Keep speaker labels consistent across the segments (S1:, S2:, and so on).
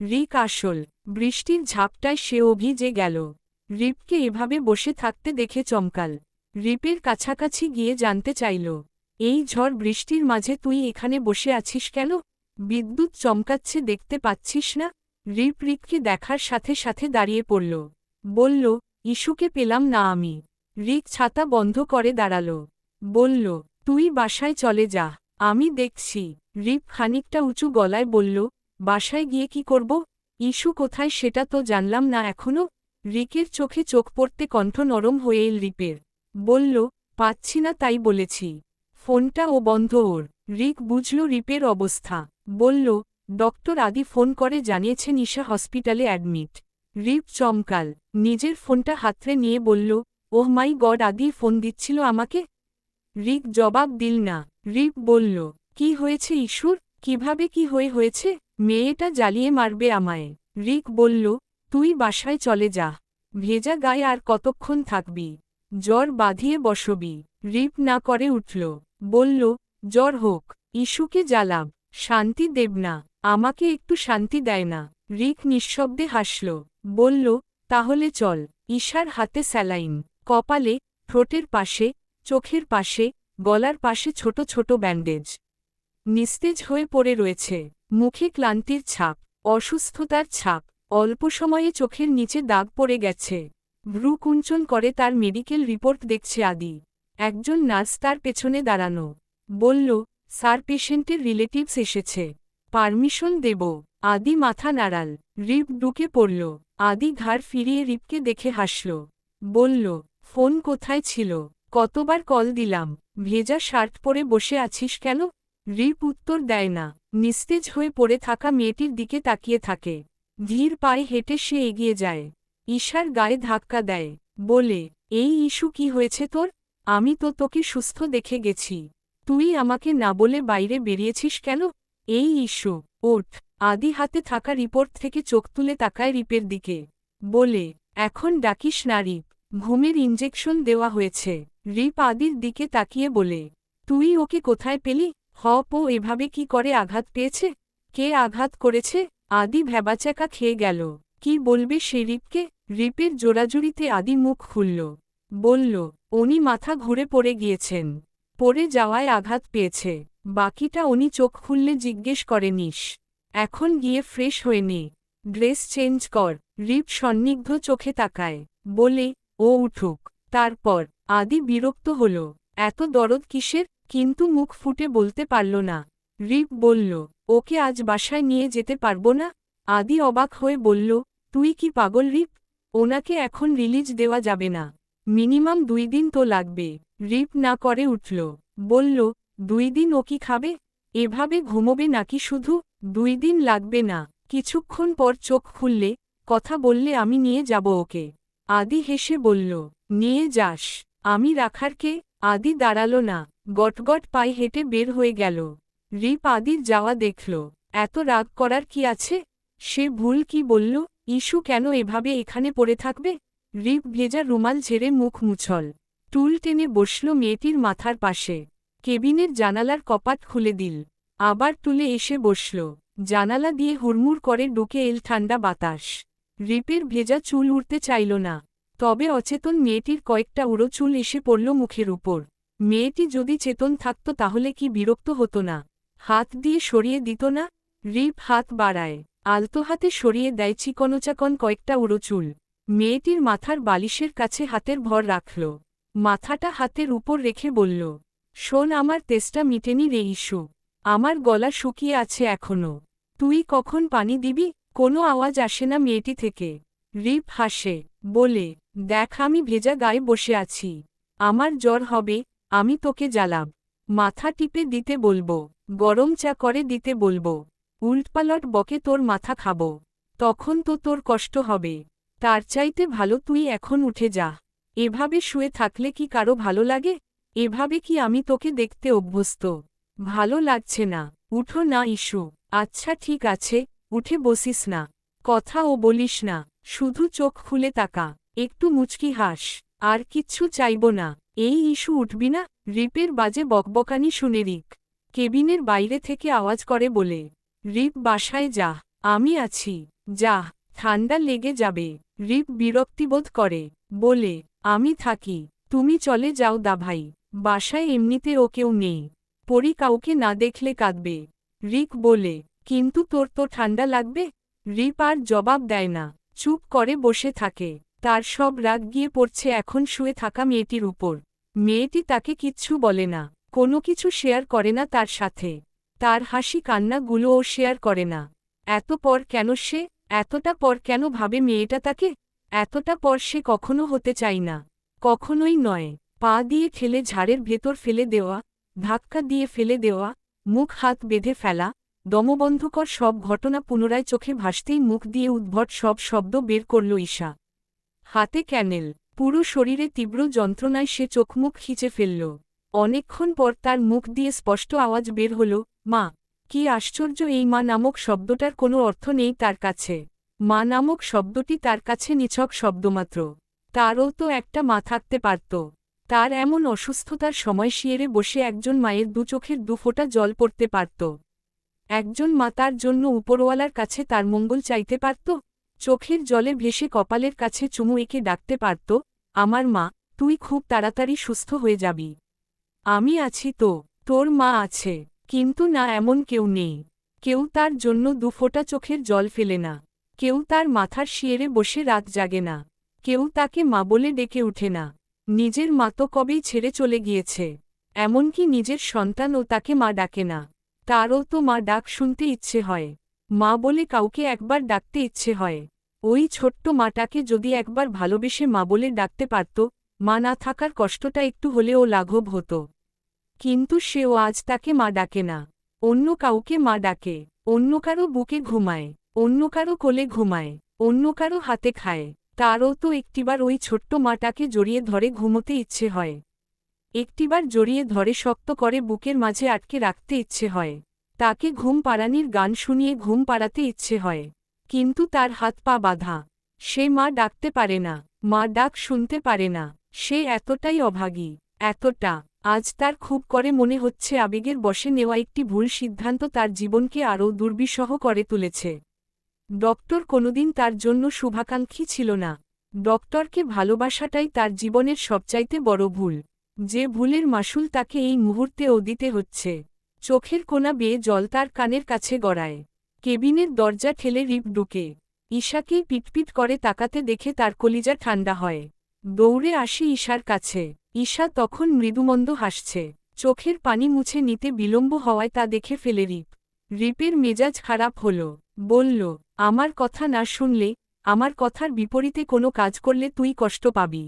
S1: রিক আসল বৃষ্টির ঝাপটায় সেও ভিজে গেল। রিপকে এভাবে বসে থাকতে দেখে চমকাল। রিপের কাছাকাছি গিয়ে জানতে চাইল, এই ঝড় বৃষ্টির মাঝে তুই এখানে বসে আছিস কেন? বিদ্যুৎ চমকাচ্ছে দেখতে পাচ্ছিস না? রিপকে দেখার সাথে সাথে দাঁড়িয়ে পড়ল। বলল, ইস্যুকে পেলাম না আমি। রিক ছাতা বন্ধ করে দাঁড়াল। বলল, তুই বাসায় চলে যা, আমি দেখছি। রিপ খানিকটা উঁচু গলায় বলল, বাসায় গিয়ে কি করব? ইস্যু কোথায় সেটা তো জানলাম না এখনো। রিকের চোখে চোখ পড়তে কণ্ঠ নরম হয়ে এল রিপের। বলল, পাচ্ছি না তাই বলেছি। ফোনটা ও বন্ধ ওর। রিক বুঝল রিপের অবস্থা। বলল, ডক্টর আদি ফোন করে জানিয়েছেন ঈশা হসপিটালে অ্যাডমিট। রিপ চমকাল, নিজের ফোনটা হাতড়ে নিয়ে বলল, ওহ মাই গড, আদি ফোন দিচ্ছিল আমাকে? রিক জবাব দিল না। রিপ বলল, কি হয়েছে ইস্যুর? কিভাবে কি হয়েছে? মেয়েটা জ্বালিয়ে মারবে আমায়। রিক বলল, তুই বাসায় চলে যা। ভেজা গায়ে আর কতক্ষণ থাকবি? জ্বর বাঁধিয়ে বসবি। রিপ না করে উঠল। বলল, জ্বর হোক, ইস্যুকে জ্বালাব, শান্তি দেব না, আমাকে একটু শান্তি দেয় না। রিক নিঃশব্দে হাসল। বলল, তাহলে চল। ঈশার হাতে স্যালাইন, কপালে, ঠোঁটের পাশে, চোখের পাশে, গলার পাশে ছোট ছোট ব্যান্ডেজ। নিস্তেজ হয়ে পড়ে রয়েছে। মুখে ক্লান্তির ছাপ, অসুস্থতার ছাপ। অল্প সময়ে চোখের নিচে দাগ পড়ে গেছে। ভ্রু কুঞ্চন করে তার মেডিকেল রিপোর্ট দেখছে আদি। একজন নার্স তার পেছনে দাঁড়ানো। বলল, স্যার, পেশেন্টের রিলেটিভস এসেছে, পারমিশন দেব? আদি মাথা নাড়াল। রিপ ঢুকে পড়ল। আদি ঘাড় ফিরিয়ে রিপকে দেখে হাসল। বলল, ফোন কোথায় ছিল? কতবার কল দিলাম। ভেজা শার্ট পরে বসে আছিস কেন? রিপ উত্তর দেয় না। নিস্তেজ হয়ে পড়ে থাকা মেয়েটির দিকে তাকিয়ে থাকে। ধীর পায়ে হেঁটে সে এগিয়ে যায়। ঈশার গায়ে ধাক্কা দেয়। বলে, এই ইস্যু কি হয়েছে তোর? আমি তো তোকে সুস্থ দেখে গেছি। তুই আমাকে না বলে বাইরে বেরিয়েছিস কেন? এই ইস্যু, ওঠ। আদি হাতে থাকা রিপোর্ট থেকে চোখ তুলে তাকায় রিপের দিকে। বলে, এখন ডাকিস না রিপ, ঘুমের ইঞ্জেকশন দেওয়া হয়েছে। রিপ আদির দিকে তাকিয়ে বলে, তুই ওকে কোথায় পেলি? এভাবে কি করে আঘাত পেয়েছে? কে আঘাত করেছে? আদি ভ্যাবাচ্যাকা খেয়ে গেল। কি বলবে সে রিপকে? রিপের জোরাজুরিতে আদি মুখ খুলল। বলল, উনি মাথা ঘুরে পড়ে গিয়েছেন, পড়ে যাওয়ায় আঘাত পেয়েছে। বাকিটা উনি চোখ খুললে জিজ্ঞেস করেনিস। এখন গিয়ে ফ্রেশ হয়ে নে, ড্রেস চেঞ্জ কর। রিপ সন্নিগ্ধ চোখে তাকায়। বলে, ও উঠুক। তারপর আদি বিরক্ত হল, এত দরদ কিসের? কিন্তু মুখ ফুটে বলতে পারল না। রিপ বলল, ওকে আজ বাসায় নিয়ে যেতে পারবো না? আদি অবাক হয়ে বলল, তুই কি পাগল রিপ? ওনাকে এখন রিলিজ দেওয়া যাবে না, মিনিমাম 2 দিন তো লাগবে। রিপ না করে উঠল। বলল, 2 দিন ও কি খাবে? এভাবে ঘুমোবে নাকি শুধু? 2 দিন লাগবে না, কিছুক্ষণ পর চোখ খুললে, কথা বললে আমি নিয়ে যাব ওকে। আদি হেসে বলল, নিয়ে যাস, আমি রাখার কে? আদি দাঁড়াল না, গটগট পায়ে হেঁটে বের হয়ে গেল। রিপ আদির যাওয়া দেখল। এত রাগ করার কি আছে? সে ভুল কি বলল? ইস্যু কেন এভাবে এখানে পড়ে থাকবে? রিপ ভেজা রুমাল ঝেড়ে মুখ মুছল। টুল টেনে বসল মেয়েটির মাথার পাশে। কেবিনের জানালার কপাট খুলে দিল। আবার তুলে এসে বসল। জানালা দিয়ে হুড়মুড় করে ঢুকে এল ঠান্ডা বাতাস। রিপের ভেজা চুল উড়তে চাইল না। তবে অচেতন মেয়েটির কয়েকটা উড়ো চুল এসে পড়ল মুখের উপর। মেয়েটি যদি চেতন থাকত তাহলে কি বিরক্ত হতো না? হাত দিয়ে সরিয়ে দিত না? রিপ হাত বাড়ায়, আলতো হাতে সরিয়ে দেয় চিকনচাকন কয়েকটা উড়ো চুল। মেয়েটির মাথার বালিশের কাছে হাতের ভর রাখল। মাথাটা হাতের উপর রেখে বলল, শোন, আমার তেষ্টা মিটেনি রে ইস্যু। আমার গলা শুকিয়ে আছে এখনো। তুই কখন পানি দিবি? কোনো আওয়াজ আসে না মেয়েটি থেকে। রিপ হাসে। বলে, দেখ, আমি ভেজা গায়ে বসে আছি। আমার জ্বর হবে, আমি তোকে জ্বালাব। মাথা টিপে দিতে বলবো, গরম চা করে দিতে বলবো, উল্টপালট বকে তোর মাথা খাবো। তখন তো তোর কষ্ট হবে। তার চাইতে ভালো তুই এখন উঠে যা। এভাবে শুয়ে থাকলে কি কারো ভালো লাগে? এভাবে কি আমি তোকে দেখতে অভ্যস্ত? ভালো লাগছে না, উঠো না ইস্যু। আচ্ছা ঠিক আছে, উঠে বসিস না, কথাও বলিস না, শুধু চোখ খুলে তাকা, একটু মুচকি হাস, আর কিচ্ছু চাইব না। এই ইস্যু উঠবি না? রিপের বাজে বকবকানি শুনে রিক কেবিনের বাইরে থেকে আওয়াজ করে বলে, রিপ বাসায় যা। আমি আছি, যা, ঠান্ডা লেগে যাবে। রিপ বিরক্তিবোধ করে, বলে, আমি থাকি, তুমি চলে যাও দাভাই, বাসায় এমনিতে ও কেউ নেই। পরি কাউকে না দেখলে কাঁদবে। রিক বলে, কিন্তু তোর তো ঠান্ডা লাগবে। রিপ আর জবাব দেয় না, চুপ করে বসে থাকে। তার সব রাগ গিয়ে পড়ছে এখন শুয়ে থাকা মেয়েটির উপর। মেয়েটি তাকে কিচ্ছু বলে না, কোনো কিছু শেয়ার করে না তার সাথে। তার হাসি কান্নাগুলোও শেয়ার করে না। এত পর কেন সে, এতটা পর কেন ভাবে মেয়েটা তাকে? এতটা পর সে কখনো হতে চাই না, কখনোই নয়। পা দিয়ে ঠেলে ঝাড়ের ভেতর ফেলে দেওয়া, ধাক্কা দিয়ে ফেলে দেওয়া, মুখ হাত বেঁধে ফেলা, দমবন্ধকর সব ঘটনা পুনরায় চোখে ভাসতেই মুখ দিয়ে উদ্ভট সব শব্দ বের করল ঈশা। হাতে ক্যানেল, পুরো শরীরে তীব্র যন্ত্রণায় সে চোখমুখ খিচে ফেলল। অনেকক্ষণ পর তার মুখ দিয়ে স্পষ্ট আওয়াজ বের হল, মা। কি আশ্চর্য, এই মা নামক শব্দটার কোনো অর্থ নেই তার কাছে। মা নামক শব্দটি তার কাছে নিছক শব্দমাত্র। তারও তো একটা মা থাকতে পারত। তার এমন অসুস্থতার সময় শিয়েরে বসে একজন মায়ের দু চোখের দুফোঁটা জল পড়তে পারত। একজন মা তার জন্য উপরওয়ালার কাছে তার মঙ্গল চাইতে পারত। চোখের জলে ভেসে কপালের কাছে চুমু এঁকে ডাকতে পারত, আমার মা, তুই খুব তাড়াতাড়ি সুস্থ হয়ে যাবি। আমি আছি তো, তোর মা আছে। কিন্তু না, এমন কেউ নেই। কেউ তার জন্য দুফোঁটা চোখের জল ফেলে না। কেউ তার মাথার শিয়েরে বসে রাত জাগে না। কেউ তাকে মা বলে ডেকে উঠে না। নিজের মা তো কবেই ছেড়ে চলে গিয়েছে। এমনকি নিজের সন্তানও তাকে মা ডাকে না। তারও তো মা ডাক শুনতে ইচ্ছে হয়। মা বলে কাউকে একবার ডাকতে ইচ্ছে হয়। ওই ছোট্ট মাটাকে যদি একবার ভালোবেসে মা বলে ডাকতে পারত, মা না থাকার কষ্টটা একটু হলেও লাঘব হতো। কিন্তু সেও আজ তাকে মা ডাকে না। অন্য কাউকে মা ডাকে। অন্য কারো বুকে ঘুমায়, অন্য কারো কোলে ঘুমায়, অন্য কারো হাতে খায়। তারও তো একটিবার ওই ছোট্ট মাটাকে জড়িয়ে ধরে ঘুমোতে ইচ্ছে হয়। একটিবার জড়িয়ে ধরে শক্ত করে বুকের মাঝে আটকে রাখতে ইচ্ছে হয়। তাকে ঘুম পাড়ানির গান শুনিয়ে ঘুম পাড়াতে ইচ্ছে হয়। কিন্তু তার হাত পা বাঁধা। সে মা ডাকতে পারে না, মা ডাক শুনতে পারে না। সে এতটাই অভাগী, এতটা। আজ তার খুব করে মনে হচ্ছে আবেগের বশে নেওয়া একটি ভুল সিদ্ধান্ত তার জীবনকে আরও দুর্বিষহ করে তুলেছে। ডক্টর কোনোদিন তার জন্য শুভাকাঙ্ক্ষী ছিল না। ডক্টরকে ভালোবাসাটাই তার জীবনের সবচাইতে বড় ভুল। যে ভুলের মাসুল তাকে এই মুহূর্তেও দিতে হচ্ছে। চোখের কোনা বেয়ে জল তার কানের কাছে গড়ায়। কেবিনের দরজা ঠেলে রিপ ঢুকে। ঈশাকেই পিটপিট করে তাকাতে দেখে তার কলিজা ঠান্ডা হয়। দৌড়ে আসি ঈশার কাছে। ঈশা তখন মৃদুমন্দ হাসছে। চোখের পানি মুছে নিতে বিলম্ব হওয়ায় তা দেখে ফেলে রিপ। রিপের মেজাজ খারাপ হল। বলল, আমার কথা না শুনলে, আমার কথার বিপরীতে কোনো কাজ করলে তুই কষ্ট পাবি।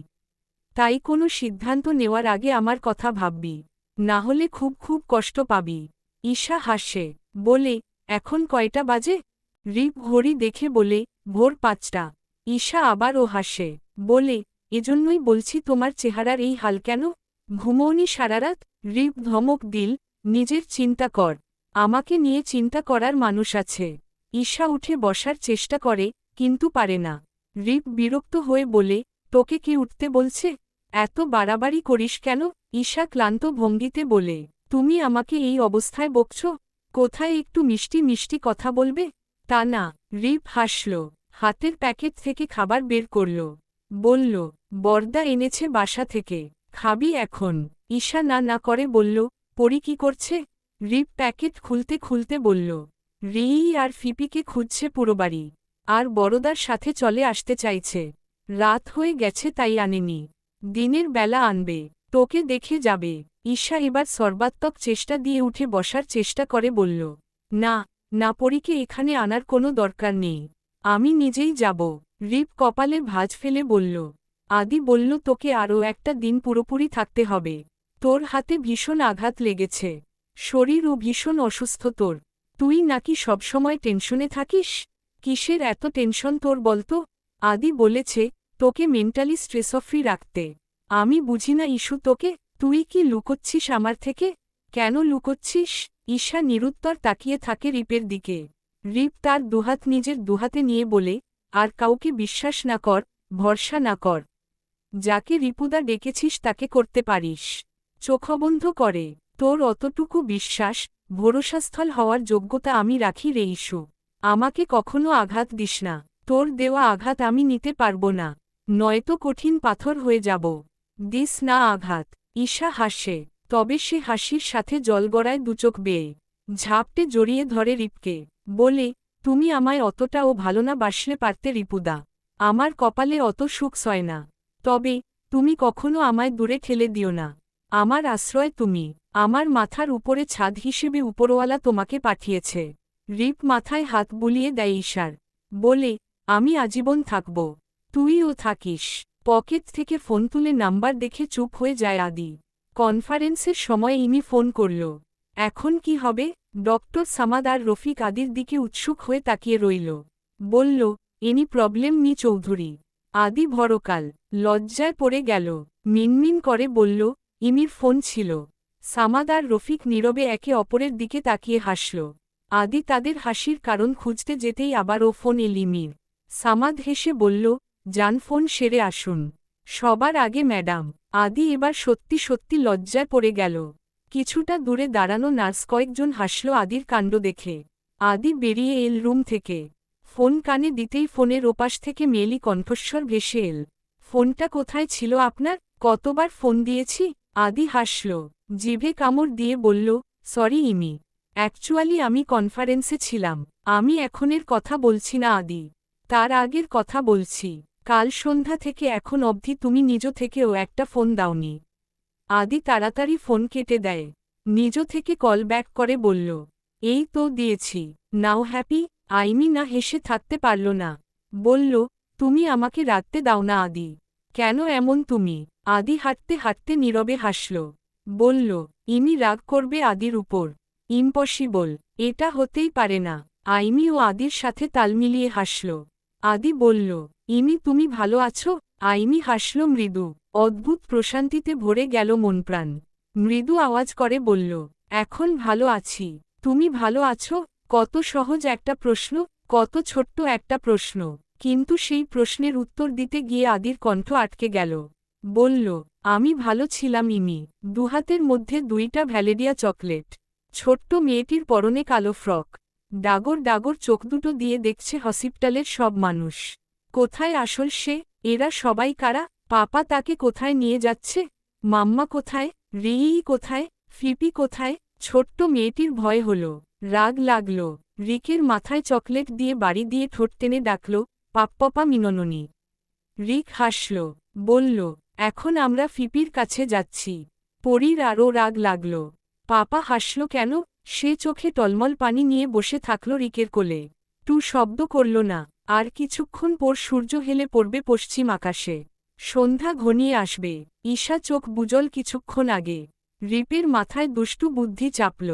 S1: তাই কোনো সিদ্ধান্ত নেওয়ার আগে আমার কথা ভাববি, না হলে খুব খুব কষ্ট পাবি। ঈশা হাসে, বলে, এখন কয়টা বাজে? রিপ ঘড়ি দেখে বলে, ভোর 5টা। ঈশা আবারও হাসে, বলে, এজন্যই বলছি তোমার চেহারার এই হাল কেন? ঘুমোওনি সারারাত? রিপ ধমক দিল, নিজের চিন্তা কর। আমাকে নিয়ে চিন্তা করার মানুষ আছে। ঈশা উঠে বসার চেষ্টা করে, কিন্তু পারে না। রিপ বিরক্ত হয়ে বলে, তোকে কি উঠতে বলছে? এত বাড়াবাড়ি করিস কেন? ঈশা ক্লান্ত ভঙ্গিতে বলে, তুমি আমাকে এই অবস্থায় বকছ? কোথায় একটু মিষ্টি মিষ্টি কথা বলবে? তা না। রিপ হাসল, হাতের প্যাকেট থেকে খাবার বের করল। বলল, বর্দা এনেছে বাসা থেকে, খাবি এখন? ঈশা না না করে বলল, পরি কি করছে? রিপ প্যাকেট খুলতে খুলতে বলল, রিই আর ফিপিকে খুঁজছে পুরো বাড়ি। আর বড়দার সাথে চলে আসতে চাইছে। রাত হয়ে গেছে তাই আনেনি। দিনের বেলা আনবে, তোকে দেখে যাবে। ঈশা এবার সর্বাত্মক চেষ্টা দিয়ে উঠে বসার চেষ্টা করে বলল, না, না, পরীকে এখানে আনার কোনো দরকার নেই। আমি নিজেই যাব। রিপ কপালে ভাঁজ ফেলে বলল, আদি বলল তোকে আরও একটা দিন পুরোপুরি থাকতে হবে। তোর হাতে ভীষণ আঘাত লেগেছে। শরীরও ভীষণ অসুস্থ তোর। তুই নাকি সবসময় টেনশনে থাকিস? কিসের এত টেনশন তোর বলতো? আদি বলেছে, তোকে মেন্টালি স্ট্রেস ফ্রি রাখতে। আমি বুঝি না ইস্যু তোকে। তুই কি লুকোচ্ছিস আমার থেকে? কেন লুকোচ্ছিস? ঈশা নিরুত্তর তাকিয়ে থাকে রিপের দিকে। রিপ তার দুহাত নিজের দুহাতে নিয়ে বলে, আর কাউকে বিশ্বাস না কর, ভরসা না কর। যাকে রিপুদা ডেকেছিস তাকে করতে পারিস। চোখবন্ধ করে। তোর অতটুকু বিশ্বাস, ভরসাস্থল হওয়ার যোগ্যতা আমি রাখি রে ইস্যু। আমাকে কখনো আঘাত দিস না, তোর দেওয়া আঘাত আমি নিতে পারব না, নয়তো কঠিন পাথর হয়ে যাব। দিস না আঘাত। ঈশা হাসে, তবে সে হাসির সাথে জলগড়ায় দুচোখ বেয়ে ঝাপটে জড়িয়ে ধরে রিপকে, বলে, তুমি আমায় অতটাও ভালো না বাসলে পারতে রিপুদা, আমার কপালে অত সুখ সয় না। তবে তুমি কখনো আমায় দূরে ঠেলে দিও না, আমার আশ্রয় তুমি, আমার মাথার উপরে ছাদ হিসেবে উপরওয়ালা তোমাকে পাঠিয়েছে। রিপ মাথায় হাত বুলিয়ে দেয় ঈশার, বলে, আমি আজীবন থাকব, তুইও থাকিস। পকেট থেকে ফোন তুলে নাম্বার দেখে চুপ হয়ে যায় আদি। কনফারেন্সের সময় ইমি ফোন করল। এখন কি হবে? ডক্টর সামাদ আর রফিক আদির দিকে উৎসুক হয়ে তাকিয়ে রইল। বলল, এনি প্রবলেম মি চৌধুরী। আদি ভরকাল লজ্জায় পড়ে গেল, মিনমিন করে বলল, ইমির ফোন ছিল। সামাদ আর রফিক নীরবে একে অপরের দিকে তাকিয়ে হাসল। আদি তাদের হাসির কারণ খুঁজতে যেতেই আবার ও ফোন এলিমির। সামাদ হেসে বলল, যান ফোন সেরে আসুন, সবার আগে ম্যাডাম। আদি এবার সত্যি সত্যি লজ্জায় পড়ে গেল। কিছুটা দূরে দাঁড়ানো নার্স কয়েকজন হাসল আদির কাণ্ড দেখে। আদি বেরিয়ে এল রুম থেকে। ফোন কানে দিতেই ফোনের ওপাশ থেকে মেয়েলি কণ্ঠস্বর ভেসে এল, ফোনটা কোথায় ছিল আপনার? কতবার ফোন দিয়েছি? আদি হাসল, জিভে কামড় দিয়ে বলল, সরি ইমি, অ্যাকচুয়ালি আমি কনফারেন্সে ছিলাম। আমি এখনের কথা বলছি না আদি, তার আগের কথা বলছি। কাল সন্ধ্যা থেকে এখন অবধি তুমি নিজ থেকেও একটা ফোন দাওনি। আদি তাড়াতাড়ি ফোন কেটে দেয়, নিজ থেকে কল ব্যাক করে বলল, এই তো দিয়েছি। নাও হ্যাপি? আইমি না হেসে থাকতে পারল না, বলল, তুমি আমাকে রাখতে দাও না আদি। কেন এমন তুমি? আদি হাঁটতে হাঁটতে নীরবে হাসল, বলল, ইমি রাগ করবে আদির উপর? ইম্পসিবল, এটা হতেই পারে না। আইমি ও আদির সাথে তাল মিলিয়ে হাসল। আদি বলল, ইমি তুমি ভালো আছো? আইমি হাসল মৃদু, অদ্ভুত প্রশান্তিতে ভরে গেল মনপ্রাণ। মৃদু আওয়াজ করে বলল, এখন ভালো আছি। তুমি ভালো আছো? কত সহজ একটা প্রশ্ন, কত ছোট্ট একটা প্রশ্ন, কিন্তু সেই প্রশ্নের উত্তর দিতে গিয়ে আদির কণ্ঠ আটকে গেল। বলল, আমি ভালো ছিলাম ইমি। দুহাতের মধ্যে দুইটা ভ্যালেডিয়া চকলেট। ছোট্ট মেয়েটির পরনে কালো ফ্রক। ডাগর ডাগর চোখ দুটো দিয়ে দেখছে হসপিটালের সব মানুষ। কোথায় আসল সে? এরা সবাই কারা? পাপা তাকে কোথায় নিয়ে যাচ্ছে? মাম্মা কোথায়? রিই কোথায়? ফিপি কোথায়? ছোট্ট মেয়েটির ভয় হল, রাগ লাগল। রিকের মাথায় চকলেট দিয়ে বাড়ি দিয়ে ঠোঁট টেনে ডাকল, পাপ্পপা মিনননি। রিক হাসল, বলল, এখন আমরা ফিপির কাছে যাচ্ছি। পরীর আরও রাগ লাগল। পাপা হাসল কেন? সে চোখে টলমল পানি নিয়ে বসে থাকল রিকের কোলে। টু শব্দ করল না। আর কিছুক্ষণ পর সূর্য হেলে পড়বে পশ্চিম আকাশে। সন্ধ্যা ঘনিয়ে আসবে। ঈশা চোখ বুজল কিছুক্ষণ আগে। রিপের মাথায় দুষ্টু বুদ্ধি চাপল।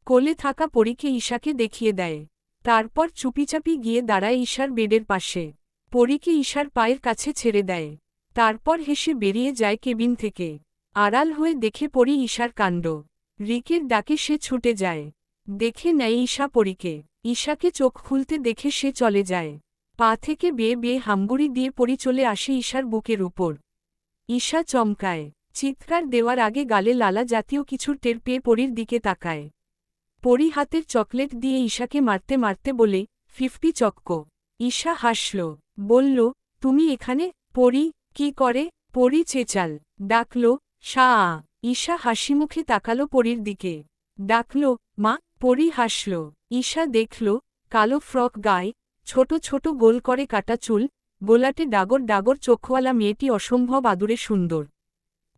S1: কোলে থাকা পরীকে ঈশাকে দেখিয়ে দেয়। তারপর চুপিচাপি গিয়ে দাঁড়ায় ঈশার বেডের পাশে। পরীকে ঈশার পায়ের কাছে ছেড়ে দেয়। তারপর হেসে বেরিয়ে যায় কেবিন থেকে। আড়াল হয়ে দেখে পড়ি ঈশার কাণ্ড। রিকের ডাকে সে ছুটে যায়। দেখে নেয় ঈশা পরীকে। ঈশাকে চোখ খুলতে দেখে সে চলে যায়। পা থেকে বেয়ে বেয়ে হাম্বুড়ি দিয়ে পরী চলে আসে ঈশার বুকের উপর। ঈশা চমকায়, চিৎকার দেওয়ার আগে গালে লালা জাতীয় কিছুর টের পেয়ে পরীর দিকে তাকায়। পরী হাতের চকলেট দিয়ে ঈশাকে মারতে মারতে বলে, 50 চক্ক। ঈশা হাসল, বলল, তুমি এখানে? পরী কি করে? পরী চেঁচাল, ডাকল, সা আ। ঈশা হাসিমুখে তাকালো পরীর দিকে। ডাকল, মা। পরী হাসল। ঈশা দেখল, কালো ফ্রক গায়ে, ছোট ছোট গোল করে কাটা চুল, গোলাটে ডাগর ডাগর চোখওয়ালা মেয়েটি অসম্ভব আদুরে সুন্দর।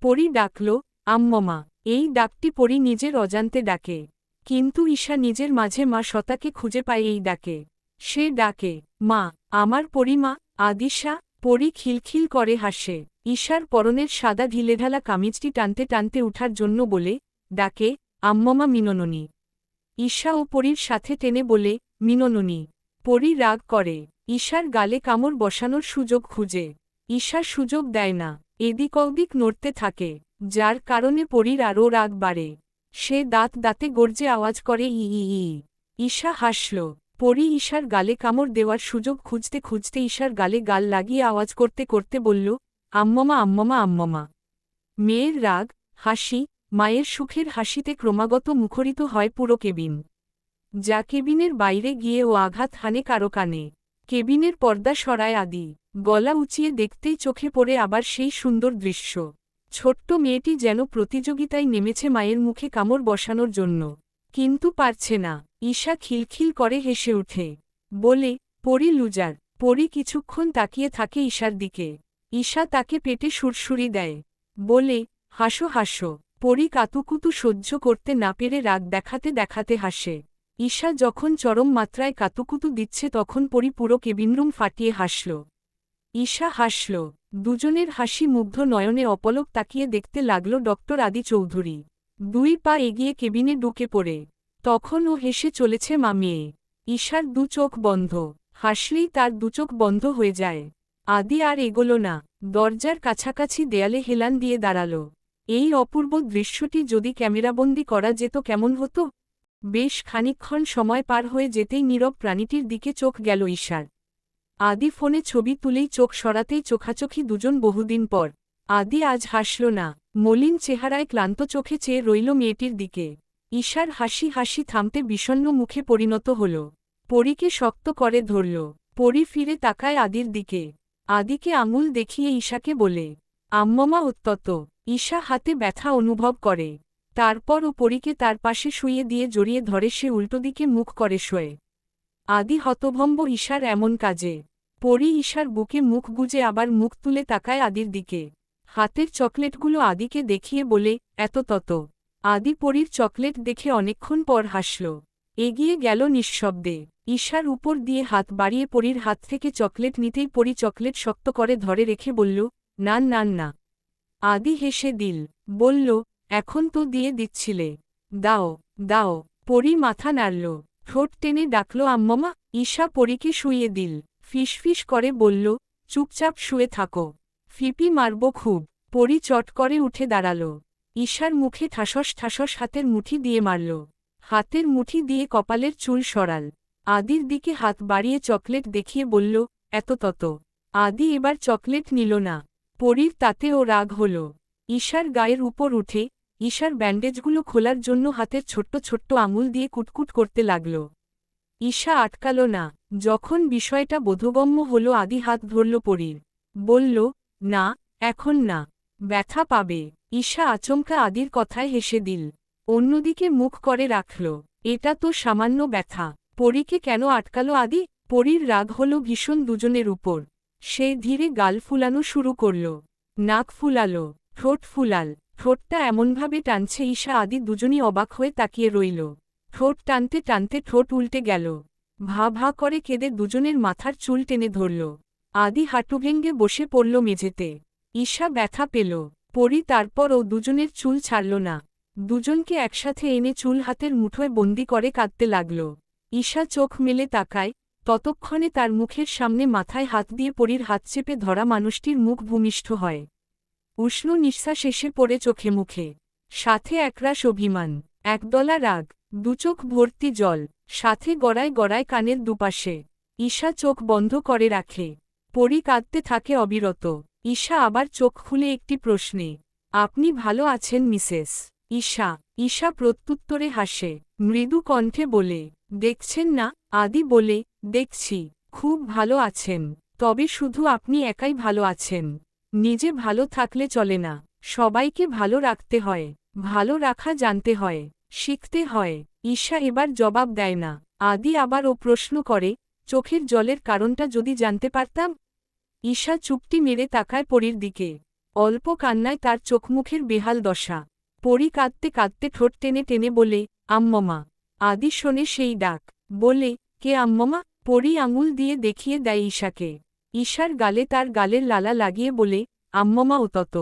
S1: পরী ডাকল, আম্মমা। এই ডাকটি পরী নিজের অজান্তে ডাকে। কিন্তু ঈশা নিজের মাঝে মা সত্তাকে খুঁজে পায় এই ডাকে। সে ডাকে, মা, আমার পরীমা। আদিশা। পরী খিলখিল করে হাসে। ঈশার পরনের সাদা ঢিলেঢালা কামিজটি টানতে টানতে উঠার জন্য বলে, ডাকে, আম্মমা মিনননি। ঈশা ও পরীর সাথে টেনে বলে, মিনননি। পরী রাগ করে। ঈশার গালে কামড় বসানোর সুযোগ খুঁজে। ঈশা সুযোগ দেয় না। এদিক ওদিক নড়তে থাকে, যার কারণে পরীর আরও রাগ বাড়ে। সে দাঁত দাঁতে গর্জে আওয়াজ করে, ই ই ই। ঈশা হাসল। পরী ঈশার গালে কামড় দেওয়ার সুযোগ খুঁজতে খুঁজতে ঈশার গালে গাল লাগিয়ে আওয়াজ করতে করতে বলল, আম্মমা আম্মমা আম্মমা। মেয়ের রাগ, হাসি, মায়ের সুখের হাসিতে ক্রমাগত মুখরিত হয় পুরো কেবিন। যা কেবিনের বাইরে গিয়ে ও আঘাত হানে কারো কানে। কেবিনের পর্দা সরায় আদি, গলা উঁচিয়ে দেখতেই চোখে পড়ে আবার সেই সুন্দর দৃশ্য। ছোট্ট মেয়েটি যেন প্রতিযোগিতায় নেমেছে মায়ের মুখে কামড় বসানোর জন্য, কিন্তু পারছে না। ঈশা খিলখিল করে হেসে ওঠে, বলে, পরি লুজার। পরি কিছুক্ষণ তাকিয়ে থাকে ঈশার দিকে। ঈশা তাকে পেটে সুরসুরি দেয়, বলে, হাসো হাসো। পরি কাতুকুতু সহ্য করতে না পেরে রাগ দেখাতে দেখাতে হাসে। ঈশা যখন চরম মাত্রায় কাতুকুতু দিচ্ছে তখন পরি পুরো কেবিনরুম ফাটিয়ে হাসল। ঈশা হাসল। দুজনের হাসি মুগ্ধ নয়নে অপলক তাকিয়ে দেখতে লাগল ডক্টর আদি চৌধুরী। 2 পা এগিয়ে কেবিনে ঢুকে পড়ে। তখন ও হেসে চলেছে মামিয়ে। ঈশার 2 চোখ বন্ধ, হাসলেই তার 2 চোখ বন্ধ হয়ে যায়। আদি আর এগোল না, দরজার কাছাকাছি দেয়ালে হেলান দিয়ে দাঁড়াল। এই অপূর্ব দৃশ্যটি যদি ক্যামেরাবন্দি করা যেত কেমন হতো। বেশ খানিকক্ষণ সময় পার হয়ে যেতেই নীরব প্রাণীটির দিকে চোখ গেল ঈশার। আদি ফোনে ছবি তুলেই চোখ সরাতেই চোখাচোখি দুজন বহুদিন পর। আদি আজ হাসল না, মলিন চেহারায় ক্লান্ত চোখে চেয়ে রইল মেয়েটির দিকে। ঈশার হাসি হাসি থামতে বিষণ্ণ মুখে পরিণত হল। পরীকে শক্ত করে ধরল। পরী ফিরে তাকায় আদির দিকে। আদিকে আঙুল দেখিয়ে ঈশাকে বলে, আম্মমা উত্তত। ঈশা হাতে ব্যথা অনুভব করে। তারপর ও পরীকে তার পাশে শুইয়ে দিয়ে জড়িয়ে ধরে সে উল্টোদিকে মুখ করে শোয়। আদি হতভম্ব ঈশার এমন কাজে। পরী ঈশার বুকে মুখ গুজে আবার মুখ তুলে তাকায় আদির দিকে। হাতের চকলেটগুলো আদিকে দেখিয়ে বলে, এত তত। আদি পরীর চকলেট দেখে অনেকক্ষণ পর হাসল। এগিয়ে গেল নিঃশব্দে। ঈশার উপর দিয়ে হাত বাড়িয়ে পরীর হাত থেকে চকলেট নিতেই পরী চকলেট শক্ত করে ধরে রেখে বলল, না না না। আদি হেসে দিল, বলল, এখন তো দিয়ে দিচ্ছিলে, দাও দাও। পরী মাথা নাড়ল, ঠোঁট টেনে ডাকল আম্মমা। ঈশা পরীকে শুইয়ে দিল, ফিসফিস করে বলল, চুপচাপ শুয়ে থাকো, ফিপি মারব খুব। পরী চট করে উঠে দাঁড়াল। ঈশার মুখে ঠাসস ঠাসস হাতের মুঠি দিয়ে মারল। হাতের মুঠি দিয়ে কপালের চুল সরাল। আদির দিকে হাত বাড়িয়ে চকলেট দেখিয়ে বলল, এত তত। আদি এবার চকলেট নিল না। পরীর তাতেও রাগ হল। ঈশার গায়ের উপর উঠে ঈশার ব্যান্ডেজগুলো খোলার জন্য হাতের ছোট্ট ছোট্ট আঙুল দিয়ে কুটকুট করতে লাগল। ঈশা আটকাল না। যখন বিষয়টা বোধগম্য হল আদি হাত ধরল পরীর, বলল, না, এখন না, ব্যথা পাবে। ঈশা আচমকা আদির কথায় হেসে দিল, অন্যদিকে মুখ করে রাখল। এটা তো সামান্য ব্যথা, পরীকে কেন আটকাল আদি? পরীর রাগ হল ভীষণ দুজনের উপর। সে ধীরে গাল ফুলানো শুরু করল, নাক ফুলালো, ঠোঁট ফুলাল। ঠোঁটটা এমনভাবে টানছে ঈশা আদি দুজনই অবাক হয়ে তাকিয়ে রইল। ঠোঁট টানতে টানতে ঠোঁট উল্টে গেল। ভা ভা করে কেঁদে দুজনের মাথার চুল টেনে ধরল। আদি হাঁটু ভেঙে বসে পড়ল মেঝেতে। ঈশা ব্যথা পেল। পরী তারপরও দুজনের চুল ছাড়ল না। দুজনকে একসাথে এনে চুল হাতের মুঠোয় বন্দি করে কাঁদতে লাগল। ঈশা চোখ মেলে তাকায়, ততক্ষণে তার মুখের সামনে মাথায় হাত দিয়ে পরীর হাত চেপে ধরা মানুষটির মুখ ভূমিষ্ঠ হয়। উষ্ণ নিঃশ্বাস এসে পড়ে চোখে মুখে, সাথে একরাশ অভিমান, একদলা রাগ, দুচোখ ভর্তি জল, সাথে গড়ায় গড়ায় কানের দুপাশে। ঈশা চোখ বন্ধ করে রাখে। পরী কাঁদতে থাকে অবিরত। ঈশা আবার চোখ খুলে একটি প্রশ্নে, আপনি ভালো আছেন মিসেস? ঈশা প্রত্যুত্তরে হাসে, মৃদু কণ্ঠে বলে, দেখছেন না? আদি বলে, দেখছি, খুব ভালো আছেন। তবে শুধু আপনি একাই ভালো আছেন। নিজে ভালো থাকলে চলে না, সবাইকে ভালো রাখতে হয়। ভালো রাখা জানতে হয়, শিখতে হয়। ঈশা এবার জবাব দেয় না। আদি আবার ও প্রশ্ন করে, চোখের জলের কারণটা যদি জানতে পারতাম? ঈশা চুপটি মেরে তাকায় পরীর দিকে। অল্প কান্নায় তার চোখমুখের বেহাল দশা। পরী কাঁদতে কাঁদতে ঠোঁট টেনে টেনে বলে, আম্মমা। আদি শোনে সেই ডাক, বলে, কে আম্মমা? পরী আঙুল দিয়ে দেখিয়ে দেয় ঈশাকে। ঈশার গালে তার গালের লালা লাগিয়ে বলে, আম্মমা ও তত।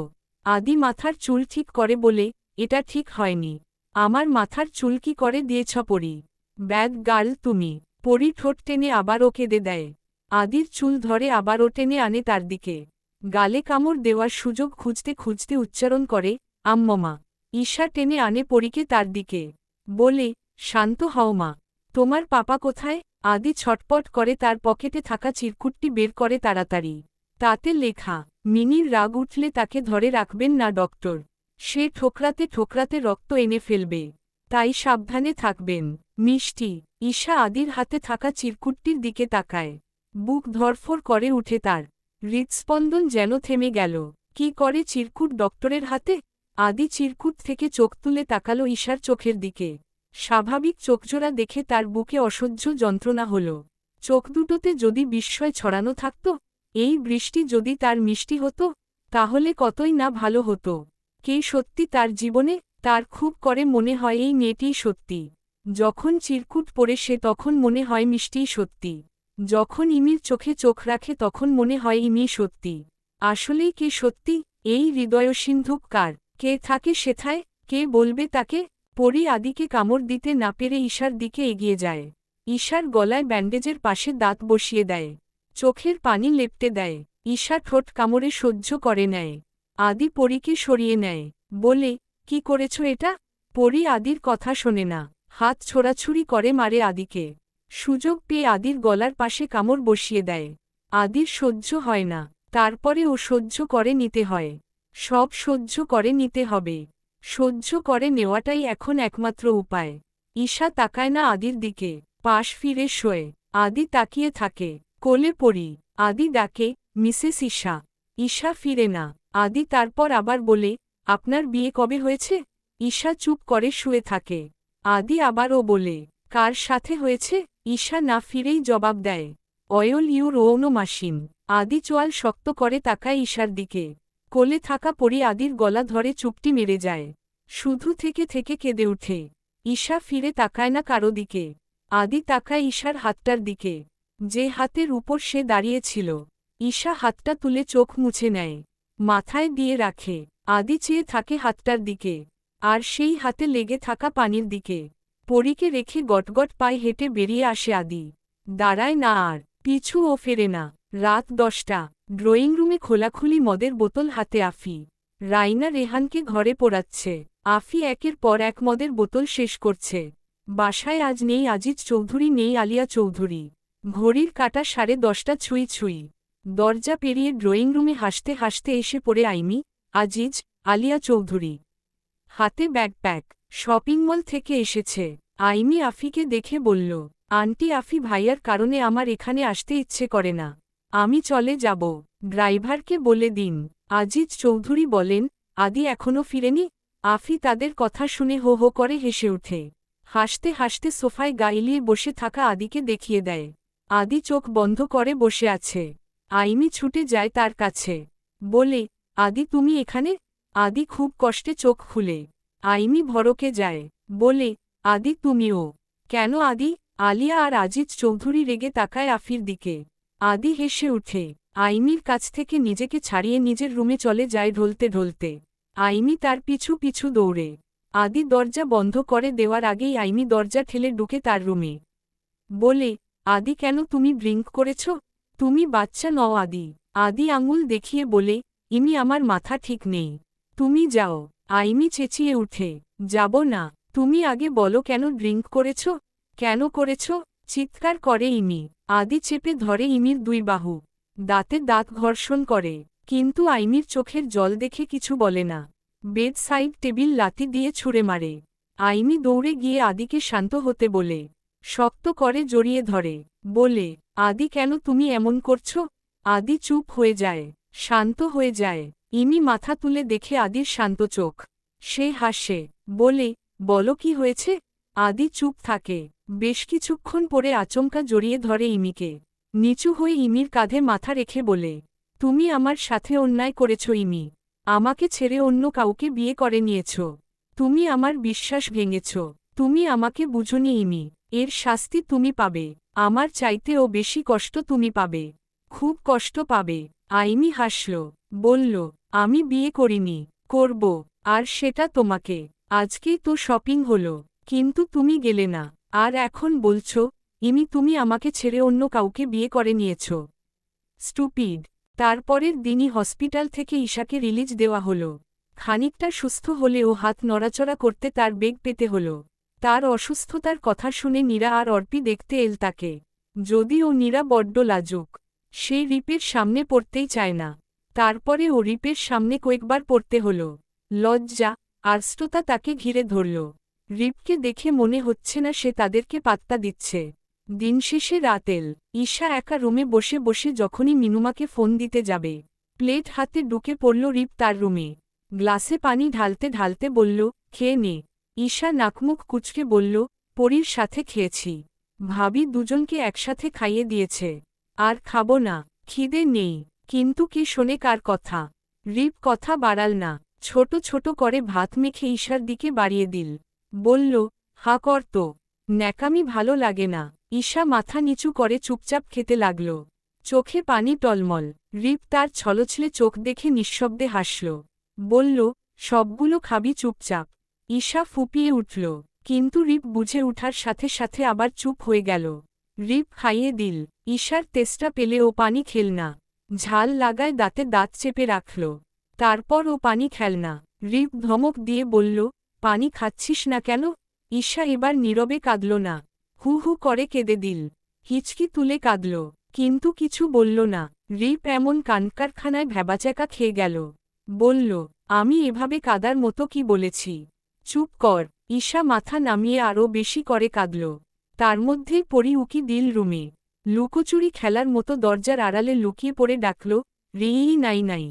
S1: আদি মাথার চুল ঠিক করে বলে, এটা ঠিক হয়নি। আমার মাথার চুল কি করে দিয়েছ পরী? ব্যাড গার্ল তুমি। পরী ঠোঁট টেনে আবারও কেঁদে দেয়। আদির চুল ধরে আবারও টেনে আনে তার দিকে। গালে কামড় দেওয়ার সুযোগ খুঁজতে খুঁজতে উচ্চারণ করে, আম্মমা। ঈশা টেনে আনে পরীকে তার দিকে, বলে, শান্ত হও মা। তোমার পাপা কোথায়? আদি ছটপট করে তার পকেটে থাকা চিরকুটটি বের করে তাড়াতাড়ি। তাতে লেখা, মিনির রাগ উঠলে তাকে ধরে রাখবেন না ডক্টর। সে ঠোকরাতে ঠোকরাতে রক্ত এনে ফেলবে। তাই সাবধানে থাকবেন। মিষ্টি। ঈশা আদির হাতে থাকা চিরকুটটির দিকে তাকায়। বুক ধড়ফড় করে উঠে তার। হৃৎস্পন্দন যেন থেমে গেল। কি করে চিরকুট ডক্টরের হাতে? আদি চিরকুট থেকে চোখ তুলে তাকালো ঈশার চোখের দিকে। স্বাভাবিক চোখজোড়া দেখে তার বুকে অসহ্য যন্ত্রণা হল। চোখ দুটোতে যদি বিস্ময় ছড়ানো থাকত, এই বৃষ্টি যদি তার মিষ্টি হতো, তাহলে কতই না ভালো হতো। কে সত্যি তার জীবনে? তার খুব করে মনে হয় এই মেয়েটিই সত্যি। যখন চিরকুট পড়ে সে তখন মনে হয় মিষ্টিই সত্যি। যখন ইমির চোখে চোখ রাখে তখন মনে হয় ইমি সত্যি। আসলেই কে সত্যি? এই হৃদয়সিন্ধুক কার? কে থাকে সেথায়? কে বলবে তাকে? পরী আদিকে কামড় দিতে না পেরে ঈশার দিকে এগিয়ে যায়। ঈশার গলায় ব্যান্ডেজের পাশে দাঁত বসিয়ে দেয়। চোখের পানি লেপটে দেয়। ঈশা ঠোঁট কামড়ে সহ্য করে নেয়। আদি পরীকে সরিয়ে নেয়। বলে, কি করেছ এটা? পরী আদির কথা শোনে না। হাত ছোড়াছুড়ি করে মারে আদিকে। সুযোগ পেয়ে আদির গলার পাশে কামড় বসিয়ে দেয়। আদির সহ্য হয় না। তারপরে ও সহ্য করে নিতে হয়। সব সহ্য করে নিতে হবে। সহ্য করে নেওয়াটাই এখন একমাত্র উপায়। ঈশা তাকায় না আদির দিকে। পাশ ফিরে শোয়। আদি তাকিয়ে থাকে। কোলে পড়ি। আদি ডাকে, মিসেস ঈশা। ঈশা ফিরে না। আদি তারপর আবার বলে, আপনার বিয়ে কবে হয়েছে? ঈশা চুপ করে শুয়ে থাকে। আদি আবারও বলে, কার সাথে হয়েছে? ঈশা না ফিরেই জবাব দেয়, অয়ল ইউর ওন মাসিন। আদি চোয়াল শক্ত করে তাকায় ঈশার দিকে। কোলে থাকা পরী আদির গলা ধরে চুপটি মেরে যায়। শুধু থেকে থেকে কেঁদে উঠে। ঈশা ফিরে তাকায় না কারো দিকে। আদি তাকায় ঈশার হাতটার দিকে, যে হাতের উপর সে দাঁড়িয়েছিল। ঈশা হাতটা তুলে চোখ মুছে নেয়। মাথায় দিয়ে রাখে। আদি চেয়ে থাকে হাতটার দিকে, আর সেই হাতে লেগে থাকা পানির দিকে। পরীকে রেখে গটগট পায়ে হেঁটে বেরিয়ে আসে আদি। দাঁড়ায় না আর, পিছু ও ফেরে না। রাত 10টা। ড্রয়িং রুমে খোলাখুলি মদের বোতল হাতে আফি। রাইনা রেহানকে ঘরে পোড়াচ্ছে। আফি একের পর এক মদের বোতল শেষ করছে। বাসায় আজ নেই আজিজ চৌধুরী, নেই আলিয়া চৌধুরী। ঘড়ির কাঁটা 10:30 ছুঁই ছুঁই। দরজা পেরিয়ে ড্রয়িং রুমে হাসতে হাসতে এসে পড়ে আইমি, আজিজ, আলিয়া চৌধুরী। হাতে ব্যাকপ্যাক। শপিং মল থেকে এসেছে। আইমি আফিকে দেখে বলল, আন্টি আফি ভাইয়ার কারণে আমার এখানে আসতে ইচ্ছে করে না। আমি চলে যাব। ড্রাইভারকে বলে দিন। আজিজ চৌধুরী বলেন, আদি এখনও ফিরেনি? আফি তাদের কথা শুনে হো হো করে হেসে ওঠে। হাসতে হাসতে সোফায় গা এলিয়ে বসে থাকা আদিকে দেখিয়ে দেয়। আদি চোখ বন্ধ করে বসে আছে। আইমি ছুটে যায় তার কাছে। বলে, আদি তুমি এখানে? আদি খুব কষ্টে চোখ খুলে। আইমি ভড়কে যায়। বলে, আদি তুমিও? কেন আদি? আলিয়া আর আজিজ চৌধুরী রেগে তাকায় আফির দিকে। আদি হেসে উঠে। আইমির কাছ থেকে নিজেকে ছাড়িয়ে নিজের রুমে চলে যায় ঢলতে ঢলতে। আইমি তার পিছু পিছু দৌড়ে। আদি দরজা বন্ধ করে দেওয়ার আগেই আইমি দরজা ঠেলে ঢুকে তার রুমে। বলে, আদি কেন তুমি ড্রিঙ্ক করেছ? তুমি বাচ্চা নও আদি। আদি আঙুল দেখিয়ে বলে, ইমি আমার মাথা ঠিক নেই। তুমি যাও। আইমি চেঁচিয়ে উঠে, যাব না। তুমি আগে বলো কেন ড্রিঙ্ক করেছ? কেন করেছ? চিৎকার করে ইমি। আদি চেপে ধরে ইমির দুই বাহু। দাঁতে দাঁত ঘর্ষণ করে। কিন্তু আইমির চোখের জল দেখে কিছু বলে না। বেড সাইড টেবিল লাথি দিয়ে ছুঁড়ে মারে। আইমি দৌড়ে গিয়ে আদিকে শান্ত হতে বলে। শক্ত করে জড়িয়ে ধরে। বলে, আদি কেন তুমি এমন করছো? আদি চুপ হয়ে যায়। শান্ত হয়ে যায়। ইমি মাথা তুলে দেখে আদির শান্ত চোখ। সে হাসে। বলে, বলো কি হয়েছে? আদি চুপ থাকে। বেশ কিছুক্ষণ পরে আচমকা জড়িয়ে ধরে ইমিকে। নিচু হয়ে ইমির কাঁধে মাথা রেখে বলে, তুমি আমার সাথে অন্যায় করেছ ইমি। আমাকে ছেড়ে অন্য কাউকে বিয়ে করে নিয়েছ। তুমি আমার বিশ্বাস ভেঙেছ। তুমি আমাকে বুঝোনি ইমি। এর শাস্তি তুমি পাবে। আমার চাইতেও বেশি কষ্ট তুমি পাবে। খুব কষ্ট পাবে। আইমি হাসল। বলল, আমি বিয়ে করিনি, করব। আর সেটা তোমাকে। আজকেই তো শপিং হলো। কিন্তু তুমি গেলে না। আর এখন বলছো, ইমি তুমি আমাকে ছেড়ে অন্য কাউকে বিয়ে করে নিয়েছ। স্টুপিড। তারপরের দিনই হসপিটাল থেকে ঈশাকে রিলিজ দেওয়া হলো। খানিকটা সুস্থ হলেও হাত নড়াচড়া করতে তার বেগ পেতে হলো। তার অসুস্থতার কথা শুনে নীরা আর অর্পি দেখতে এল তাকে। যদিও নীরা বড্ড লাজুক। সে রিপের সামনে পড়তেই চায় না। তারপরে ও রিপের সামনে কয়েকবার পড়তে হলো। লজ্জা, আর্ষ্টতা তাকে ঘিরে ধরল। রিপকে দেখে মনে হচ্ছে না সে তাদেরকে পাত্তা দিচ্ছে। দিন শেষে রাতেল ঈশা একা রুমে বসে বসে যখনই মিনুমাকে ফোন দিতে যাবে, প্লেট হাতে ঢুকে পড়ল রিপ তার রুমে। গ্লাসে পানি ঢালতে ঢালতে বলল, খেয়ে নে। ঈশা নাকমুখ কুঁচকে বলল, পরীর সাথে খেয়েছি। ভাবি দুজনকে একসাথে খাইয়ে দিয়েছে। আর খাবো না, খিদে নেই। কিন্তু কে শোনে কার কথা? রিপ কথা বাড়াল না, ছোট ছোট করে ভাত মেখে ঈশার দিকে বাড়িয়ে দিল। বলল, হা কর তো, ন্যাকামি ভালো লাগে না। ঈশা মাথা নিচু করে চুপচাপ খেতে লাগল, চোখে পানি টলমল। রিপ তার ছলছলে চোখ দেখে নিঃশব্দে হাসল। বলল, সবগুলো খাবি চুপচাপ। ঈশা ফুপিয়ে উঠল, কিন্তু রিপ বুঝে উঠার সাথে সাথে আবার চুপ হয়ে গেল। রিপ খাইয়ে দিল। ঈশার তেষ্টা পেলে ও পানি খেল না। ঝাল লাগায় দাঁতে দাঁত চেপে রাখল। তারপর ও পানি খেল না। রিপ ধমক দিয়ে বলল, পানি খাচ্ছিস না কেন? ঈশা এবার নীরবে কাঁদল না, হু হু করে কেঁদে দিল। হিচকি তুলে কাঁদল, কিন্তু কিছু বলল না। রিপ এমন কানকারখানায় ভ্যাবাচ্যাকা খেয়ে গেল। বলল, আমি এভাবে কাদার মতো কি বলেছি? চুপ কর। ঈশা মাথা নামিয়ে আরও বেশি করে কাঁদল। তার মধ্যেই পরি উকি দিল রুমে। লুকোচুরি খেলার মতো দরজার আড়ালে লুকিয়ে পড়ে ডাকল, রিই নাই নাই।